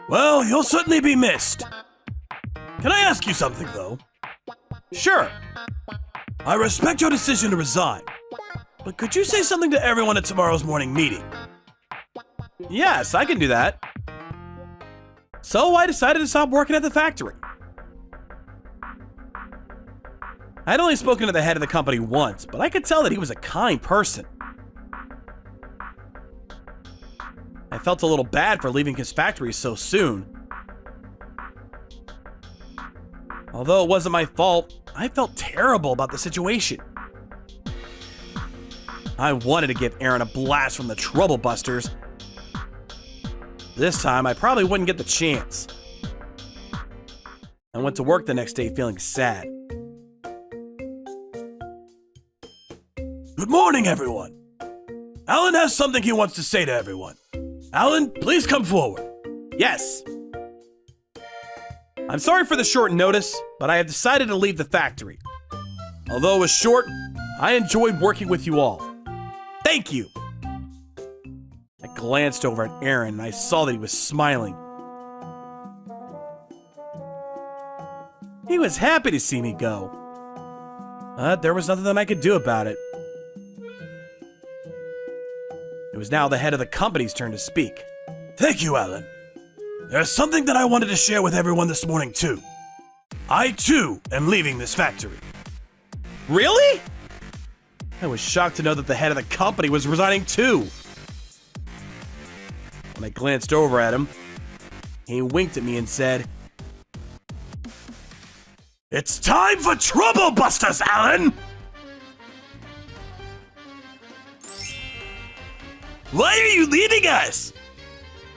Well, you'll certainly be missed. Can I ask you something, though? Sure. I respect your decision to resign, but could you say something to everyone at tomorrow's morning meeting? Yes, I can do that. So I decided to stop working at the factory. I'd only spoken to the head of the company once, but I could tell that he was a kind person. I felt a little bad for leaving his factory so soon. Although it wasn't my fault, I felt terrible about the situation. I wanted to give Aaron a blast from the Trouble Busters. This time, I probably wouldn't get the chance. I went to work the next day feeling sad. Good morning, everyone. Alan has something he wants to say to everyone. Alan, please come forward. Yes. I'm sorry for the short notice, but I have decided to leave the factory. Although it was short, I enjoyed working with you all. Thank you. I glanced over at Aaron and I saw that he was smiling. He was happy to see me go. But there was nothing that I could do about it. It was now the head of the company's turn to speak. Thank you, Alan. There's something that I wanted to share with everyone this morning, too. I, too, am leaving this factory. Really? I was shocked to know that the head of the company was resigning, too. When I glanced over at him, he winked at me and said, "It's time for trouble busters, Alan!" Why are you leaving us?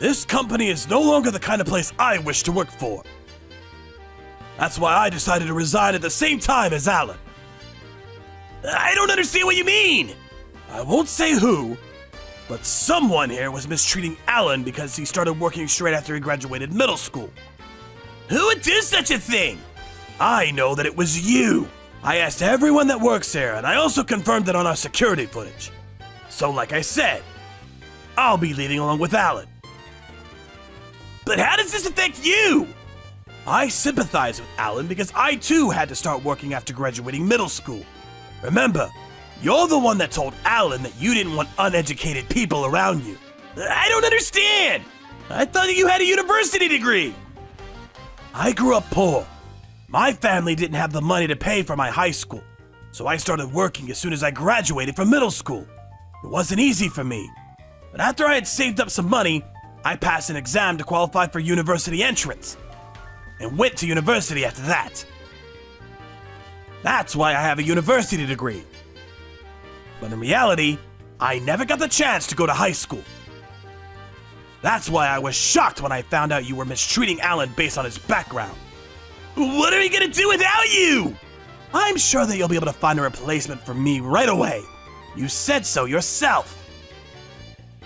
This company is no longer the kind of place I wish to work for. That's why I decided to resign at the same time as Alan. I don't understand what you mean. I won't say who, but someone here was mistreating Alan because he started working straight after he graduated middle school. Who would do such a thing? I know that it was you. I asked everyone that works there, and I also confirmed it on our security footage. So like I said, I'll be leaving along with Alan. But how does this affect you? I sympathize with Alan because I too had to start working after graduating middle school. Remember, you're the one that told Alan that you didn't want uneducated people around you. I don't understand. I thought that you had a university degree. I grew up poor. My family didn't have the money to pay for my high school, so I started working as soon as I graduated from middle school. It wasn't easy for me, but after I had saved up some money, I passed an exam to qualify for university entrance, and went to university after that. That's why I have a university degree. But in reality, I never got the chance to go to high school. That's why I was shocked when I found out you were mistreating Alan based on his background. What are we gonna do without you? I'm sure that you'll be able to find a replacement for me right away. You said so yourself.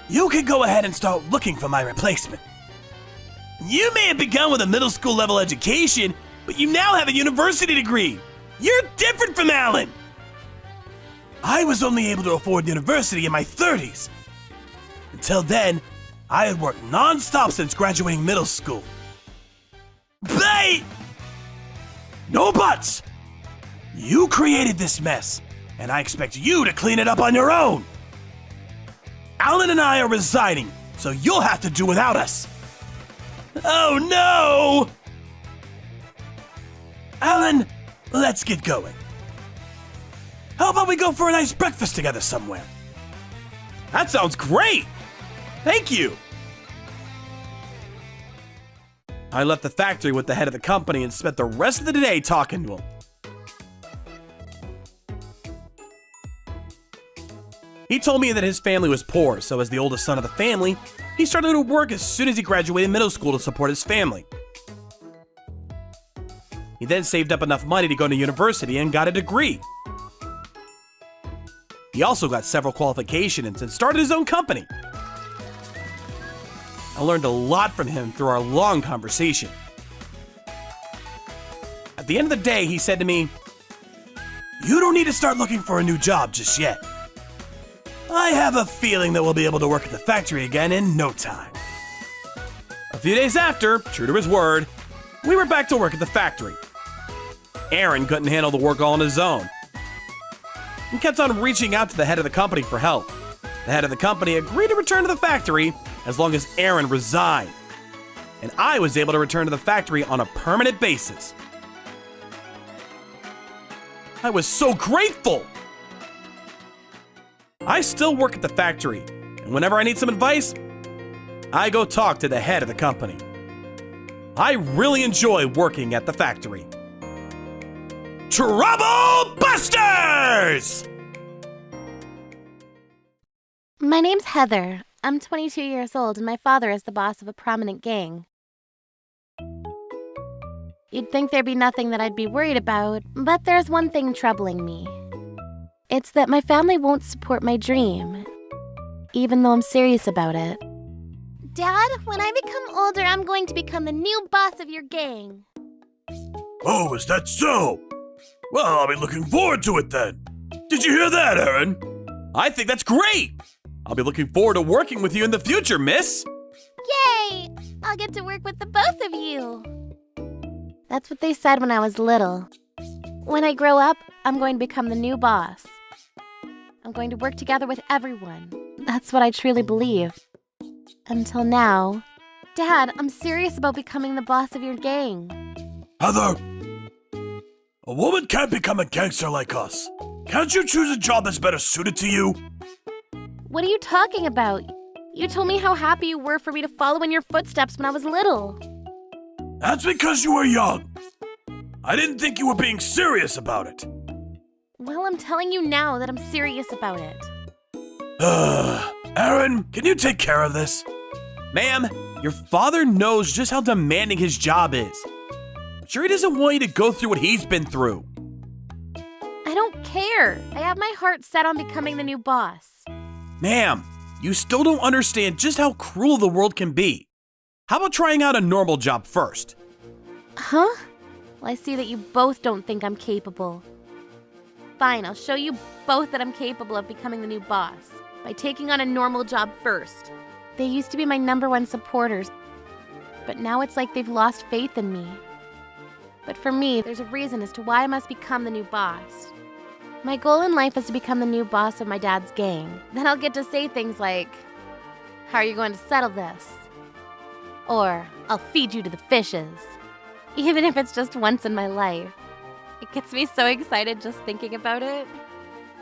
You can go ahead and start looking for my replacement. You may have begun with a middle school level education, but you now have a university degree. You're different from Alan. I was only able to afford university in my 30s. Until then, I had worked non-stop since graduating middle school. But no buts! You created this mess, and I expect you to clean it up on your own. Alan and I are resigning, so you'll have to do without us. Oh no! Alan, let's get going. How about we go for a nice breakfast together somewhere? That sounds great! Thank you! I left the factory with the head of the company and spent the rest of the day talking to him. He told me that his family was poor, so as the oldest son of the family, he started to work as soon as he graduated middle school to support his family. He then saved up enough money to go to university and got a degree. He also got several qualifications and started his own company. I learned a lot from him through our long conversation. At the end of the day, he said to me, "You don't need to start looking for a new job just yet. I have a feeling that we'll be able to work at the factory again in no time." A few days after, true to his word, we were back to work at the factory. Aaron couldn't handle the work all on his own. He kept on reaching out to the head of the company for help. The head of the company agreed to return to the factory as long as Aaron resigned, and I was able to return to the factory on a permanent basis. I was so grateful! I still work at the factory, and whenever I need some advice, I go talk to the head of the company. I really enjoy working at the factory. Trouble Busters! My name's Heather. I'm 22 years old, and my father is the boss of a prominent gang. You'd think there'd be nothing that I'd be worried about, but there's one thing troubling me. It's that my family won't support my dream, even though I'm serious about it. Dad, when I become older, I'm going to become the new boss of your gang. Oh, is that so? Well, I'll be looking forward to it then. Did you hear that, Aaron? I think that's great. I'll be looking forward to working with you in the future, miss. Yay! I'll get to work with the both of you. That's what they said when I was little. When I grow up, I'm going to become the new boss. I'm going to work together with everyone. That's what I truly believe. Until now. Dad, I'm serious about becoming the boss of your gang. Heather, a woman can't become a gangster like us. Can't you choose a job that's better suited to you? What are you talking about? You told me how happy you were for me to follow in your footsteps when I was little. That's because you were young. I didn't think you were being serious about it. Well, I'm telling you now that I'm serious about it. Aaron, can you take care of this? Ma'am, your father knows just how demanding his job is. I'm sure he doesn't want you to go through what he's been through. I don't care. I have my heart set on becoming the new boss. Ma'am, you still don't understand just how cruel the world can be. How about trying out a normal job first? Huh? Well, I see that you both don't think I'm capable. Fine, I'll show you both that I'm capable of becoming the new boss by taking on a normal job first. They used to be my #1 supporters, but now it's like they've lost faith in me. But for me, there's a reason as to why I must become the new boss. My goal in life is to become the new boss of my dad's gang. Then I'll get to say things like, "How are you going to settle this?" Or, "I'll feed you to the fishes." Even if it's just once in my life. It gets me so excited just thinking about it.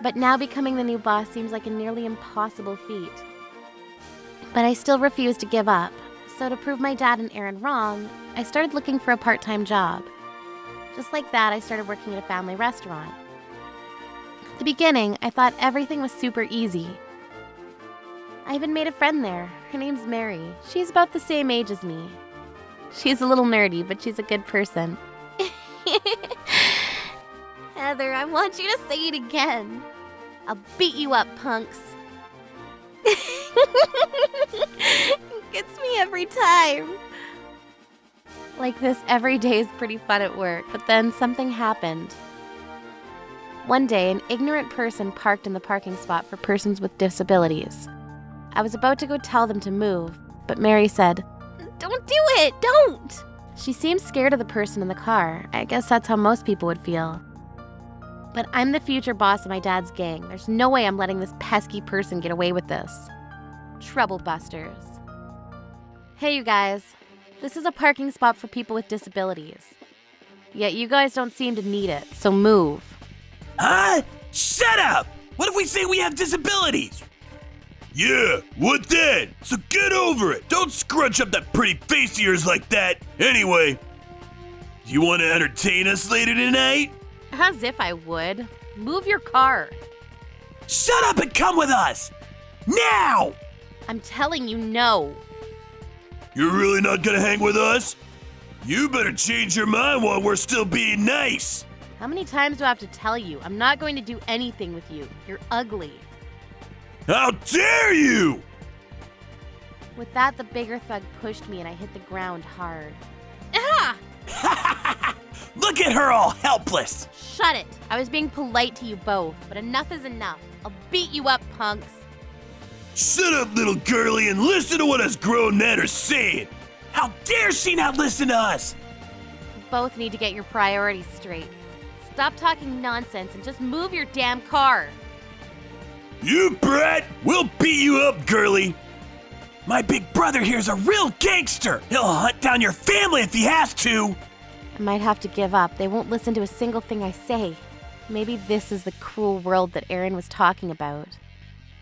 But now becoming the new boss seems like a nearly impossible feat. But I still refuse to give up. So to prove my dad and Aaron wrong, I started looking for a part-time job. Just like that, I started working at a family restaurant. At the beginning, I thought everything was super easy. I even made a friend there. Her name's Mary. She's about the same age as me. She's a little nerdy, but she's a good person. Heather, I want you to say it again. I'll beat you up, punks. It gets me every time. Like this every day is pretty fun at work, but then something happened. One day, an ignorant person parked in the parking spot for persons with disabilities. I was about to go tell them to move, but Mary said, Don't do it! Don't! She seemed scared of the person in the car. I guess that's how most people would feel. But I'm the future boss of my dad's gang. There's no way I'm letting this pesky person get away with this. Trouble busters. Hey, you guys. This is a parking spot for people with disabilities. Yet you guys don't seem to need it, so move. Huh? Shut up! What if we say we have disabilities? Yeah, what then? So get over it. Don't scrunch up that pretty face of yours like that. Anyway, do you want to entertain us later tonight? As if I would. Move your car. Shut up and come with us! Now! I'm telling you no. You're really not gonna hang with us? You better change your mind while we're still being nice. How many times do I have to tell you? I'm not going to do anything with you. You're ugly. How dare you! With that, the bigger thug pushed me and I hit the ground hard. Ah! Look at her all helpless! Shut it! I was being polite to you both, but enough is enough. I'll beat you up, punks. Shut up, little girlie, and listen to what us grown men are saying! How dare she not listen to us! You both need to get your priorities straight. Stop talking nonsense and just move your damn car. You brat! We'll beat you up, girlie! My big brother here's a real gangster! He'll hunt down your family if he has to! I might have to give up. They won't listen to a single thing I say. Maybe this is the cruel world that Aaron was talking about.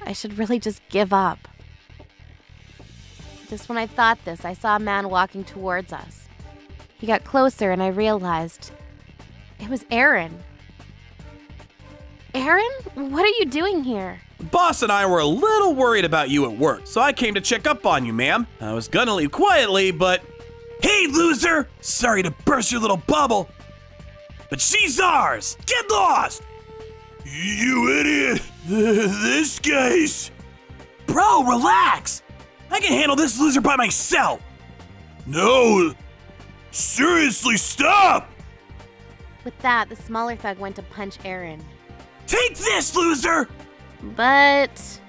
I should really just give up. Just when I thought this, I saw a man walking towards us. He got closer and I realized it was Aaron. Aaron? What are you doing here? Boss and I were a little worried about you at work, so I came to check up on you, ma'am. I was gonna leave quietly, but... Hey, loser! Sorry to burst your little bubble, but she's ours! Get lost! You idiot! This guy's... Bro, relax! I can handle this loser by myself! No! Seriously, stop! With that, the smaller thug went to punch Aaron. Take this, loser! But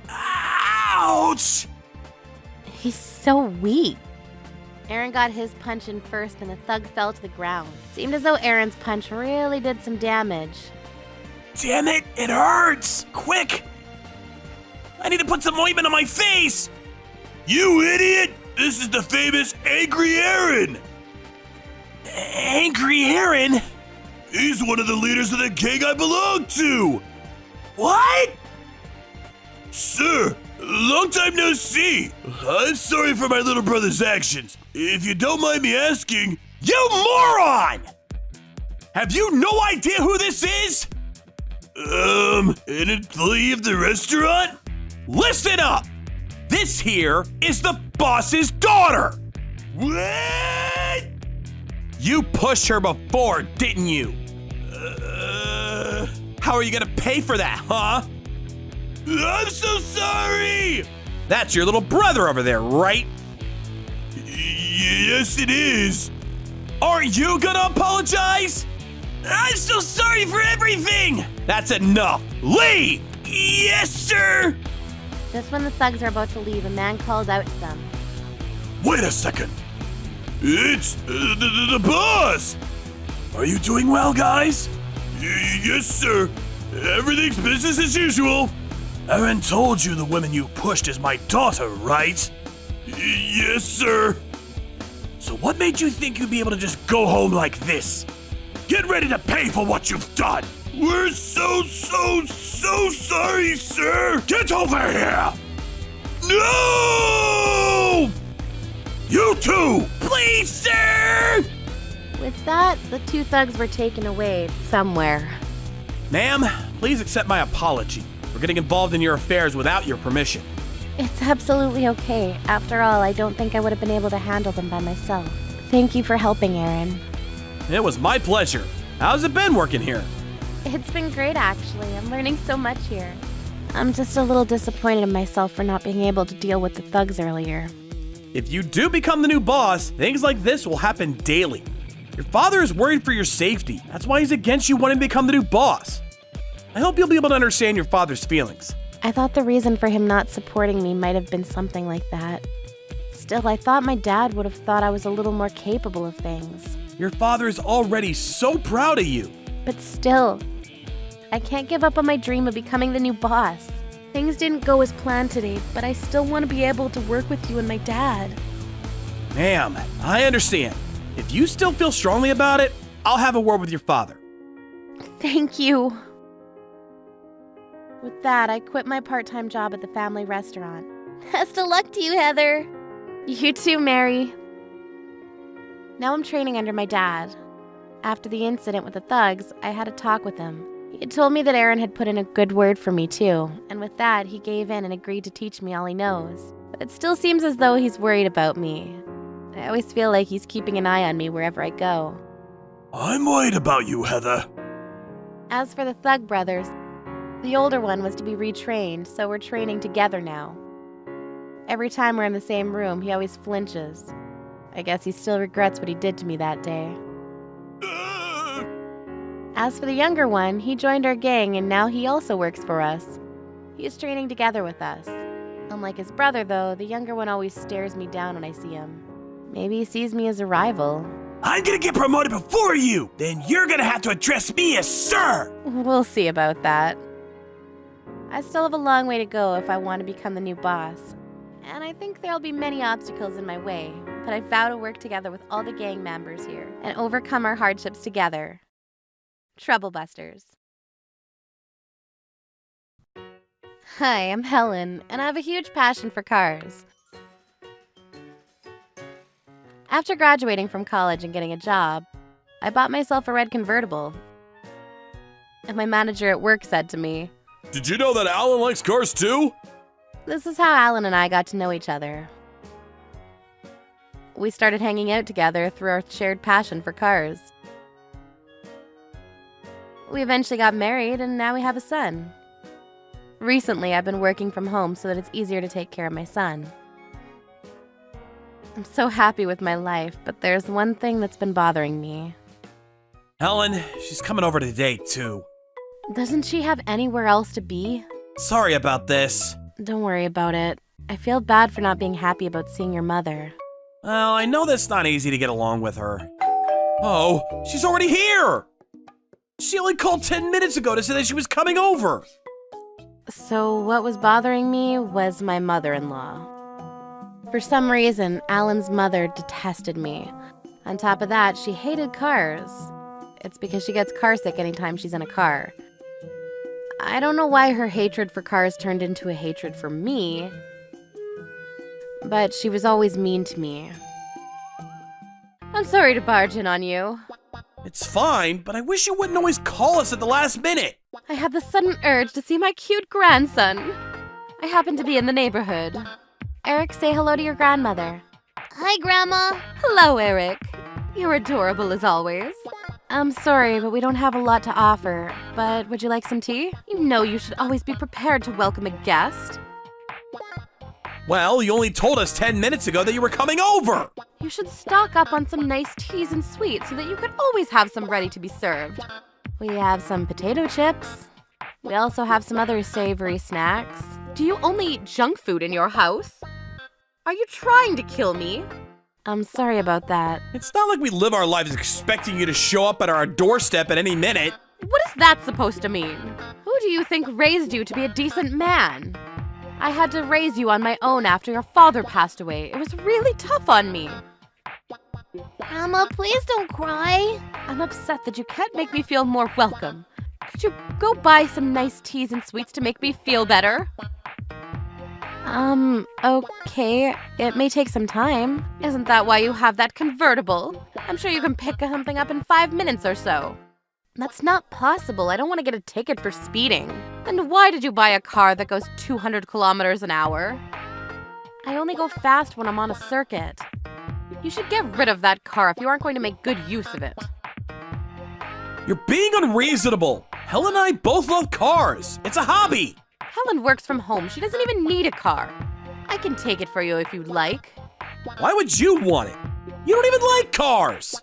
Ouch! he's so weak. Aaron got his punch in first and the thug fell to the ground. Seemed as though Aaron's punch really did some damage. Damn it, it hurts! Quick! I need to put some ointment on my face! You idiot! This is the famous Angry Aaron! Angry Aaron? He's one of the leaders of the gang I belong to! What? Sir, long time no see. I'm sorry for my little brother's actions. If you don't mind me asking... You moron! Have you no idea who this is? An employee of the restaurant? Listen up! This here is the boss's daughter! What? You pushed her before, didn't you? How are you gonna pay for that, huh? I'm so sorry! That's your little brother over there, right? Yes, it is. Are you gonna apologize? I'm so sorry for everything! That's enough. Leave! Yes, sir! Just when the thugs are about to leave, a man calls out to them. Wait a second. It's the boss! Are you doing well, guys? Yes, sir. Everything's business as usual. Aaron told you the woman you pushed is my daughter, right? Yes, sir. So what made you think you'd be able to just go home like this? Get ready to pay for what you've done! We're so sorry, sir. Get over here! No! You too! Please, sir! With that, the two thugs were taken away somewhere. Ma'am, please accept my apology for getting involved in your affairs without your permission. It's absolutely okay. After all, I don't think I would have been able to handle them by myself. Thank you for helping, Aaron. It was my pleasure. How's it been working here? It's been great, actually. I'm learning so much here. I'm just a little disappointed in myself for not being able to deal with the thugs earlier. If you do become the new boss, things like this will happen daily. Your father is worried for your safety. That's why he's against you wanting to become the new boss. I hope you'll be able to understand your father's feelings. I thought the reason for him not supporting me might have been something like that. Still, I thought my dad would have thought I was a little more capable of things. Your father is already so proud of you. But still, I can't give up on my dream of becoming the new boss. Things didn't go as planned today, but I still want to be able to work with you and my dad. Ma'am, I understand. If you still feel strongly about it, I'll have a word with your father. Thank you. With that, I quit my part-time job at the family restaurant. Best of luck to you, Heather. You too, Mary. Now I'm training under my dad. After the incident with the thugs, I had a talk with him. He had told me that Aaron had put in a good word for me too, and with that, he gave in and agreed to teach me all he knows. But it still seems as though he's worried about me. I always feel like he's keeping an eye on me wherever I go. I'm worried about you, Heather. As for the Thug brothers, the older one was to be retrained, so we're training together now. Every time we're in the same room, he always flinches. I guess he still regrets what he did to me that day. As for the younger one, he joined our gang and now he also works for us. He is training together with us. Unlike his brother, though, the younger one always stares me down when I see him. Maybe he sees me as a rival. I'm gonna get promoted before you! Then you're gonna have to address me as sir! We'll see about that. I still have a long way to go if I want to become the new boss. And I think there'll be many obstacles in my way, but I vow to work together with all the gang members here and overcome our hardships together. Troublebusters. Hi, I'm Helen, and I have a huge passion for cars. After graduating from college and getting a job, I bought myself a red convertible. And my manager at work said to me, Did you know that Alan likes cars too? This is how Alan and I got to know each other. We started hanging out together through our shared passion for cars. We eventually got married, and now we have a son. Recently, I've been working from home so that it's easier to take care of my son. I'm so happy with my life, but there's one thing that's been bothering me. Helen, she's coming over today, too. Doesn't she have anywhere else to be? Sorry about this. Don't worry about it. I feel bad for not being happy about seeing your mother. Well, I know that's not easy to get along with her. Oh, she's already here! She only called 10 minutes ago to say that she was coming over. So what was bothering me was my mother-in-law. For some reason, Alan's mother detested me. On top of that, she hated cars. It's because she gets carsick anytime she's in a car. I don't know why her hatred for cars turned into a hatred for me, but she was always mean to me. I'm sorry to barge in on you. It's fine, but I wish you wouldn't always call us at the last minute. I had the sudden urge to see my cute grandson. I happened to be in the neighborhood. Eric, say hello to your grandmother. Hi, Grandma. Hello, Eric. You're adorable as always. I'm sorry, but we don't have a lot to offer. But would you like some tea? You know you should always be prepared to welcome a guest. Well, you only told us 10 minutes ago that you were coming over. You should stock up on some nice teas and sweets so that you could always have some ready to be served. We have some potato chips. We also have some other savory snacks. Do you only eat junk food in your house? Are you trying to kill me? I'm sorry about that. It's not like we live our lives expecting you to show up at our doorstep at any minute. What is that supposed to mean? Who do you think raised you to be a decent man? I had to raise you on my own after your father passed away. It was really tough on me. Grandma, please don't cry. I'm upset that you can't make me feel more welcome. Could you go buy some nice teas and sweets to make me feel better? Okay. It may take some time. Isn't that why you have that convertible? I'm sure you can pick something up in 5 minutes or so. That's not possible. I don't want to get a ticket for speeding. And why did you buy a car that goes 200 kilometers an hour? I only go fast when I'm on a circuit. You should get rid of that car if you aren't going to make good use of it. You're being unreasonable. Helen and I both love cars. It's a hobby. Helen works from home. She doesn't even need a car. I can take it for you if you'd like. Why would you want it? You don't even like cars.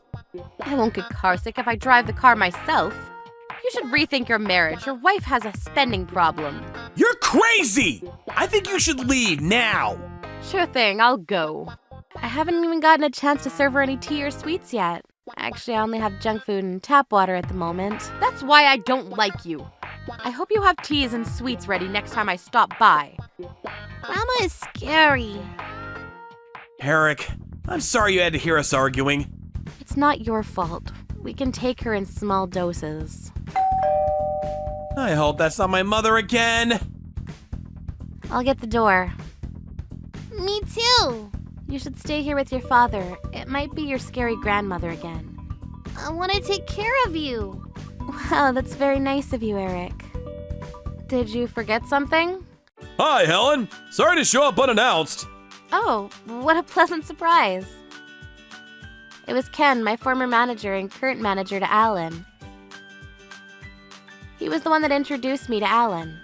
I won't get carsick if I drive the car myself. You should rethink your marriage. Your wife has a spending problem. You're crazy! I think you should leave now. Sure thing, I'll go. I haven't even gotten a chance to serve her any tea or sweets yet. Actually, I only have junk food and tap water at the moment. That's why I don't like you. I hope you have teas and sweets ready next time I stop by. Grandma is scary. Eric, I'm sorry you had to hear us arguing. It's not your fault. We can take her in small doses. I hope that's not my mother again. I'll get the door. Me too. You should stay here with your father. It might be your scary grandmother again. I want to take care of you. Wow, that's very nice of you, Eric. Did you forget something? Hi, Helen. Sorry to show up unannounced. Oh, what a pleasant surprise. It was Ken, my former manager and current manager to Alan. He was the one that introduced me to Alan.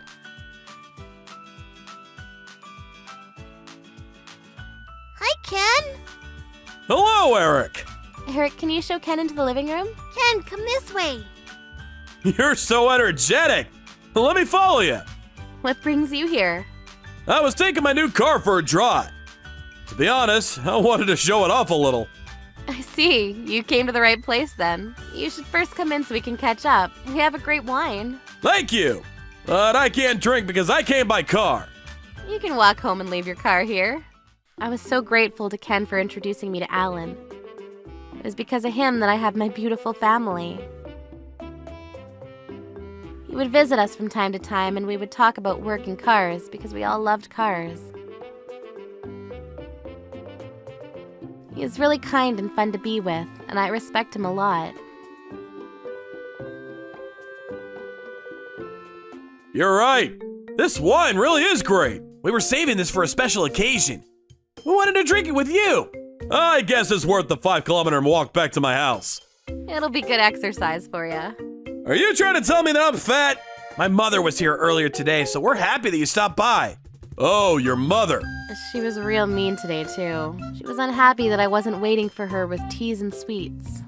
Hi, Ken. Hello, Eric. Eric, can you show Ken into the living room? Ken, come this way. You're so energetic. Let me follow you. What brings you here? I was taking my new car for a drive. To be honest, I wanted to show it off a little. I see. You came to the right place then. You should first come in so we can catch up. We have a great wine. Thank you. But I can't drink because I came by car. You can walk home and leave your car here. I was so grateful to Ken for introducing me to Alan. It was because of him that I have my beautiful family. He would visit us from time to time and we would talk about work and cars because we all loved cars. He is really kind and fun to be with, and I respect him a lot. You're right. This wine really is great. We were saving this for a special occasion. We wanted to drink it with you. I guess it's worth the 5-kilometer walk back to my house. It'll be good exercise for you. Are you trying to tell me that I'm fat? My mother was here earlier today, so we're happy that you stopped by. Oh, your mother. She was real mean today, too. She was unhappy that I wasn't waiting for her with teas and sweets.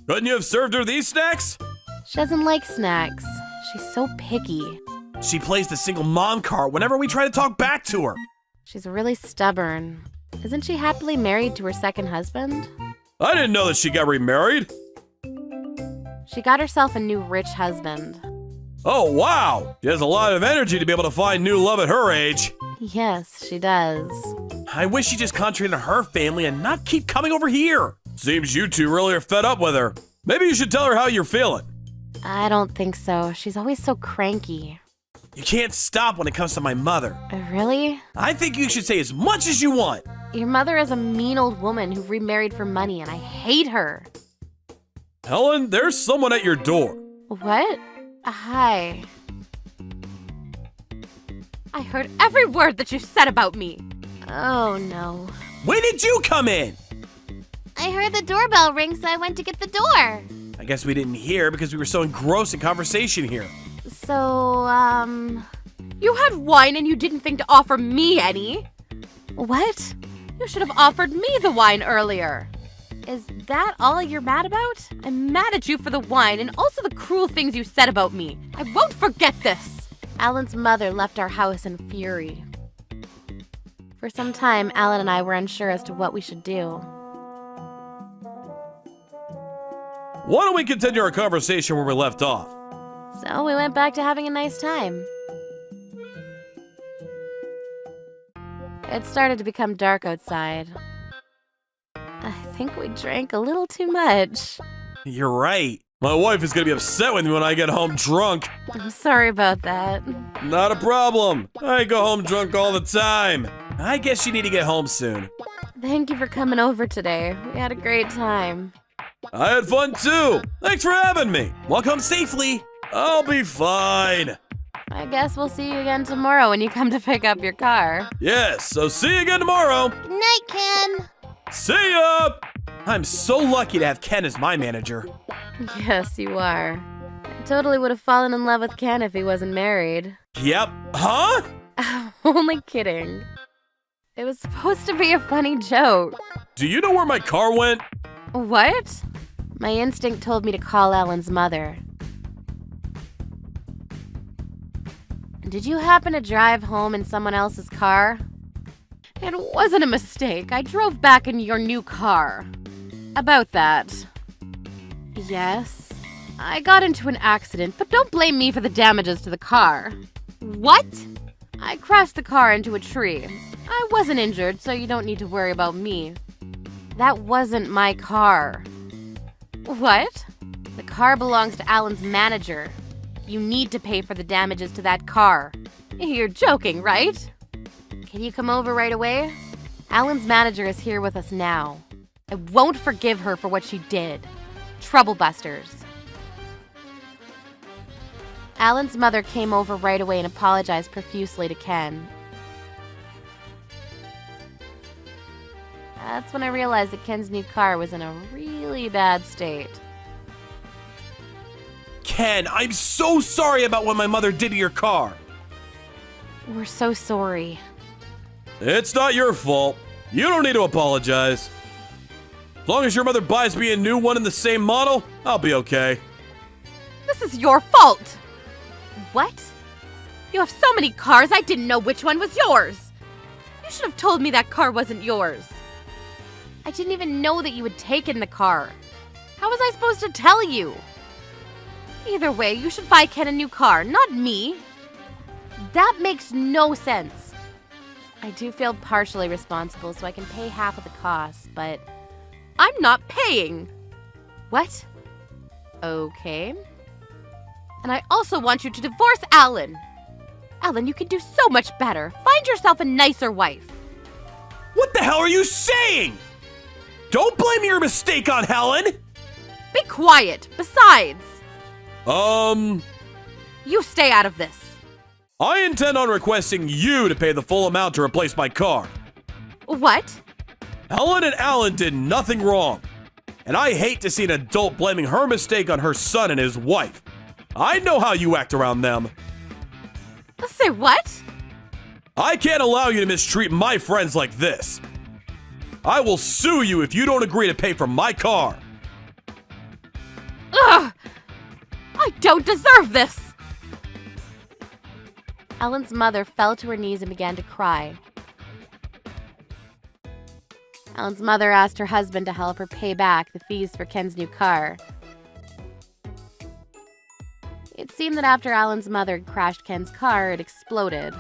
Couldn't you have served her these snacks? She doesn't like snacks. She's so picky. She plays the single mom card whenever we try to talk back to her. She's really stubborn. Isn't she happily married to her second husband? I didn't know that she got remarried. She got herself a new rich husband. Oh, wow. She has a lot of energy to be able to find new love at her age. Yes, she does. I wish she'd just concentrate on her family and not keep coming over here. Seems you two really are fed up with her. Maybe you should tell her how you're feeling. I don't think so. She's always so cranky. You can't stop when it comes to my mother. Really? I think you should say as much as you want. Your mother is a mean old woman who remarried for money, and I hate her. Helen, there's someone at your door. What? Hi. I heard every word that you said about me. Oh, no. When did you come in? I heard the doorbell ring, so I went to get the door. I guess we didn't hear because we were so engrossed in conversation here. So, You had wine and you didn't think to offer me any. what? You should have offered me the wine earlier. Is that all you're mad about? I'm mad at you for the wine and also the cruel things you said about me. I won't forget this. Alan's mother left our house in fury. For some time, Alan and I were unsure as to what we should do. Why don't we continue our conversation where we left off? So we went back to having a nice time. It started to become dark outside. I think we drank a little too much. You're right. My wife is gonna be upset with me when I get home drunk. I'm sorry about that. Not a problem. I go home drunk all the time. I guess you need to get home soon. Thank you for coming over today. We had a great time. I had fun too. Thanks for having me. Walk home safely. I'll be fine. I guess we'll see you again tomorrow when you come to pick up your car. Yes, so see you again tomorrow. Good night, Ken. See ya! I'm so lucky to have Ken as my manager. Yes, you are. I totally would have fallen in love with Ken if he wasn't married. Yep. Huh? Only kidding. It was supposed to be a funny joke. Do you know where my car went? What? My instinct told me to call Alan's mother. Did you happen to drive home in someone else's car? It wasn't a mistake. I drove back in your new car. About that. Yes. I got into an accident, but don't blame me for the damages to the car. What? I crashed the car into a tree. I wasn't injured, so you don't need to worry about me. That wasn't my car. What? The car belongs to Alan's manager. You need to pay for the damages to that car. You're joking, right? Can you come over right away? Alan's manager is here with us now. I won't forgive her for what she did. Troublebusters. Alan's mother came over right away and apologized profusely to Ken. That's when I realized that Ken's new car was in a really bad state. Ken, I'm so sorry about what my mother did to your car. We're so sorry. It's not your fault. You don't need to apologize. As long as your mother buys me a new one in the same model, I'll be okay. This is your fault! What? You have so many cars, I didn't know which one was yours! You should have told me that car wasn't yours. I didn't even know that you had taken the car. How was I supposed to tell you? Either way, you should buy Ken a new car, not me. That makes no sense. I do feel partially responsible, so I can pay half of the cost, but... I'm not paying. What? Okay. And I also want you to divorce Alan. Alan, you can do so much better. Find yourself a nicer wife. What the hell are you saying? Don't blame your mistake on Helen. Be quiet. Besides, you stay out of this. I intend on requesting you to pay the full amount to replace my car. What? Helen and Alan did nothing wrong. and I hate to see an adult blaming her mistake on her son and his wife. I know how you act around them. Say what? I can't allow you to mistreat my friends like this. I will sue you if you don't agree to pay for my car. Ugh! I don't deserve this! Ellen's mother fell to her knees and began to cry. Ellen's mother asked her husband to help her pay back the fees for Ken's new car. It seemed that after Ellen's mother had crashed Ken's car, it exploded.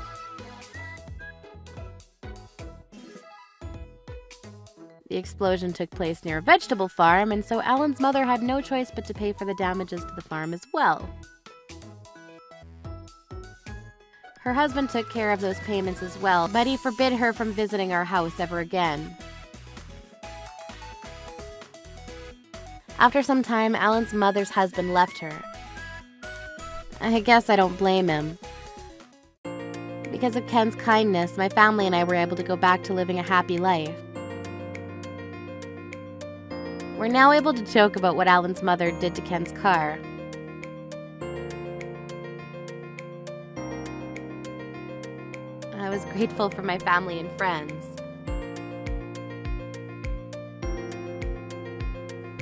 The explosion took place near a vegetable farm, and so Ellen's mother had no choice but to pay for the damages to the farm as well. Her husband took care of those payments as well, but he forbid her from visiting our house ever again. After some time, Ellen's mother's husband left her. I guess I don't blame him. Because of Ken's kindness, my family and I were able to go back to living a happy life. We're now able to joke about what Ellen's mother did to Ken's car. I was grateful for my family and friends.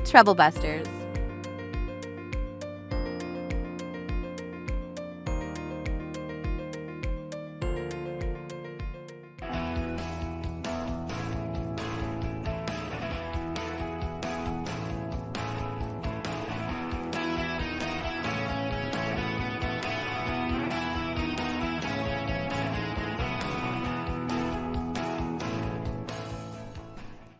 Troublebusters.